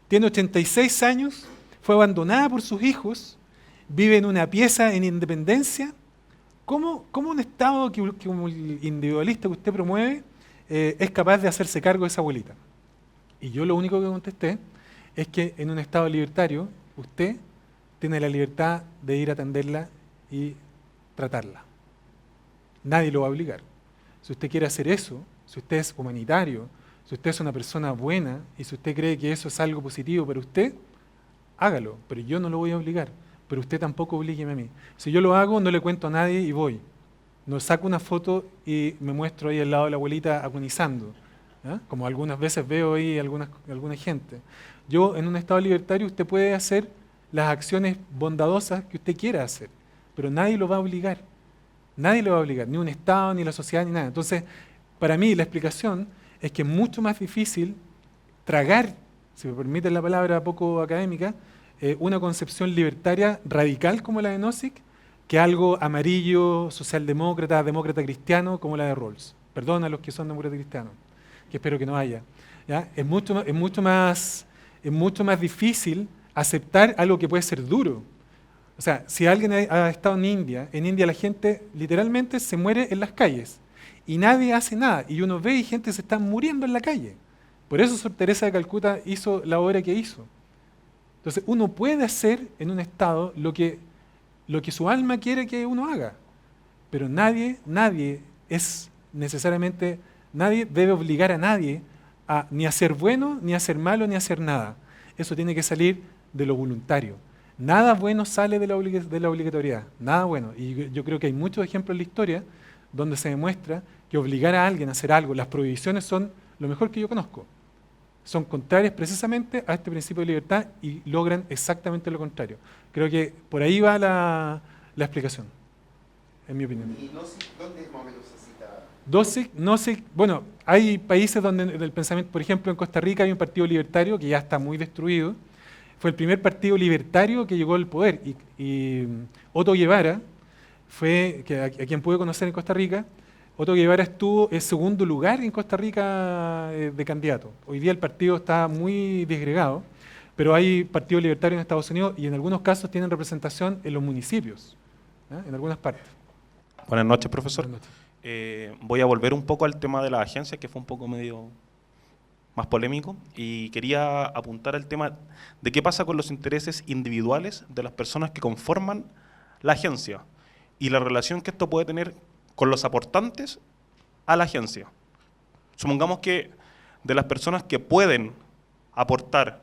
tiene 86 años, fue abandonada por sus hijos, vive en una pieza en Independencia? ¿Cómo un estado como el individualista que usted promueve es capaz de hacerse cargo de esa abuelita? Y yo lo único que contesté es que en un estado libertario usted tiene la libertad de ir a atenderla y tratarla. Nadie lo va a obligar. Si usted quiere hacer eso, si usted es humanitario, si usted es una persona buena y si usted cree que eso es algo positivo para usted, hágalo, pero yo no lo voy a obligar. Pero usted tampoco oblígueme a mí. Si yo lo hago, no le cuento a nadie y voy. No saco una foto y me muestro ahí al lado de la abuelita agonizando, como algunas veces veo ahí alguna gente. Yo, en un estado libertario, usted puede hacer las acciones bondadosas que usted quiera hacer, pero nadie lo va a obligar. Nadie lo va a obligar, ni un Estado, ni la sociedad, ni nada. Entonces, para mí, la explicación es que es mucho más difícil tragar, si me permiten la palabra poco académica, una concepción libertaria radical como la de Nozick, que algo amarillo, socialdemócrata, demócrata cristiano como la de Rawls. Perdón a los que son demócratas cristianos, que espero que no haya. ¿Ya? Es mucho más difícil aceptar algo que puede ser duro. O sea, si alguien ha estado en India la gente literalmente se muere en las calles y nadie hace nada. Y uno ve y gente se está muriendo en la calle. Por eso Sor Teresa de Calcuta hizo la obra que hizo. Entonces, uno puede hacer en un estado lo que su alma quiere que uno haga. Pero nadie debe obligar a nadie ni a ser bueno, ni a ser malo, ni a hacer nada. Eso tiene que salir de lo voluntario. Nada bueno sale de la obligatoriedad, nada bueno. Y yo creo que hay muchos ejemplos en la historia donde se demuestra que obligar a alguien a hacer algo, las prohibiciones son lo mejor que yo conozco. Son contrarias precisamente a este principio de libertad y logran exactamente lo contrario. Creo que por ahí va la explicación, en mi opinión. ¿Y Nozick dónde más o menos se cita? Nozick, bueno, hay países donde el pensamiento, por ejemplo, en Costa Rica hay un partido libertario que ya está muy destruido. Fue el primer partido libertario que llegó al poder. Y Otto Guevara, a quien pude conocer en Costa Rica, Otto Guevara estuvo en segundo lugar en Costa Rica de candidato. Hoy día el partido está muy disgregado, pero hay partidos libertarios en Estados Unidos y en algunos casos tienen representación en los municipios, en algunas partes. Buenas noches, profesor. Buenas noches. Voy a volver un poco al tema de la agencia, que fue un poco medio más polémico, y quería apuntar al tema de qué pasa con los intereses individuales de las personas que conforman la agencia y la relación que esto puede tener con los aportantes a la agencia. Supongamos que de las personas que pueden aportar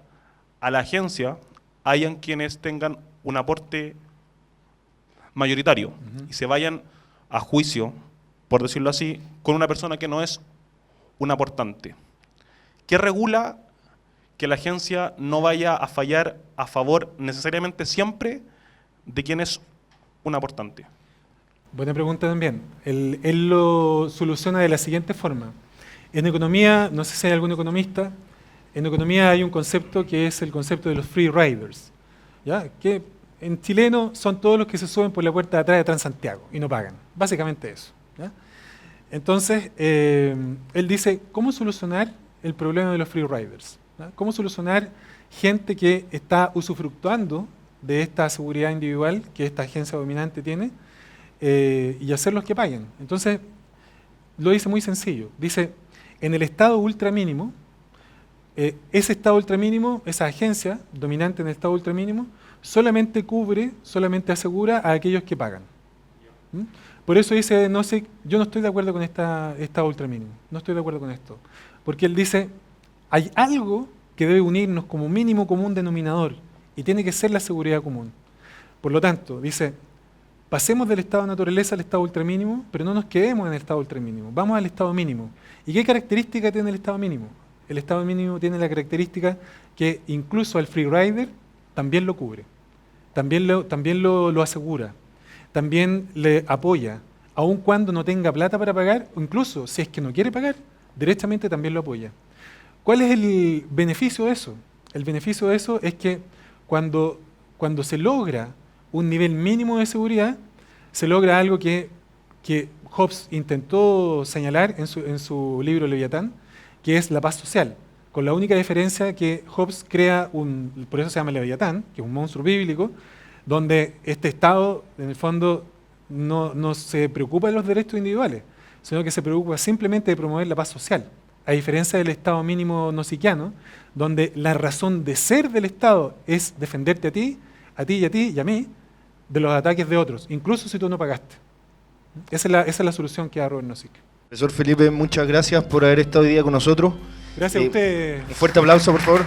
a la agencia, hayan quienes tengan un aporte mayoritario y se vayan a juicio, por decirlo así, con una persona que no es un aportante. ¿Qué regula que la agencia no vaya a fallar a favor necesariamente siempre de quien es un aportante? Buena pregunta también. Él lo soluciona de la siguiente forma. En economía, no sé si hay algún economista, en economía hay un concepto que es el concepto de los free riders, ¿ya? Que en chileno son todos los que se suben por la puerta de atrás de Transantiago y no pagan. Básicamente eso, ¿ya? Entonces, él dice, ¿cómo solucionar el problema de los free riders? ¿Ya? ¿Cómo solucionar gente que está usufructuando de esta seguridad individual que esta agencia dominante tiene y hacerlos que paguen? Entonces, lo dice muy sencillo. Dice, en el estado ultramínimo, ese estado ultramínimo, esa agencia dominante en el estado ultramínimo, solamente solamente asegura a aquellos que pagan. ¿Mm? Por eso dice, no sé, yo no estoy de acuerdo con estado ultramínimo, no estoy de acuerdo con esto. Porque él dice, hay algo que debe unirnos como mínimo común denominador y tiene que ser la seguridad común. Por lo tanto, dice, pasemos del estado de naturaleza al estado ultramínimo, pero no nos quedemos en el estado ultramínimo, vamos al estado mínimo. ¿Y qué característica tiene el estado mínimo? El estado mínimo tiene la característica que incluso al free rider también lo cubre, también lo asegura, también le apoya, aun cuando no tenga plata para pagar, o incluso si es que no quiere pagar, derechamente también lo apoya. ¿Cuál es el beneficio de eso? El beneficio de eso es que cuando se logra un nivel mínimo de seguridad, se logra algo que Hobbes intentó señalar en su libro Leviatán, que es la paz social, con la única diferencia que Hobbes crea por eso se llama Leviatán, que es un monstruo bíblico, donde este Estado, en el fondo, no se preocupa de los derechos individuales, sino que se preocupa simplemente de promover la paz social, a diferencia del Estado mínimo nosiquiano, donde la razón de ser del Estado es defenderte a ti y a mí, de los ataques de otros, incluso si tú no pagaste. Esa es la solución que da Robert Nozick. Profesor Felipe, muchas gracias por haber estado hoy día con nosotros. Gracias a usted. Un fuerte aplauso, por favor.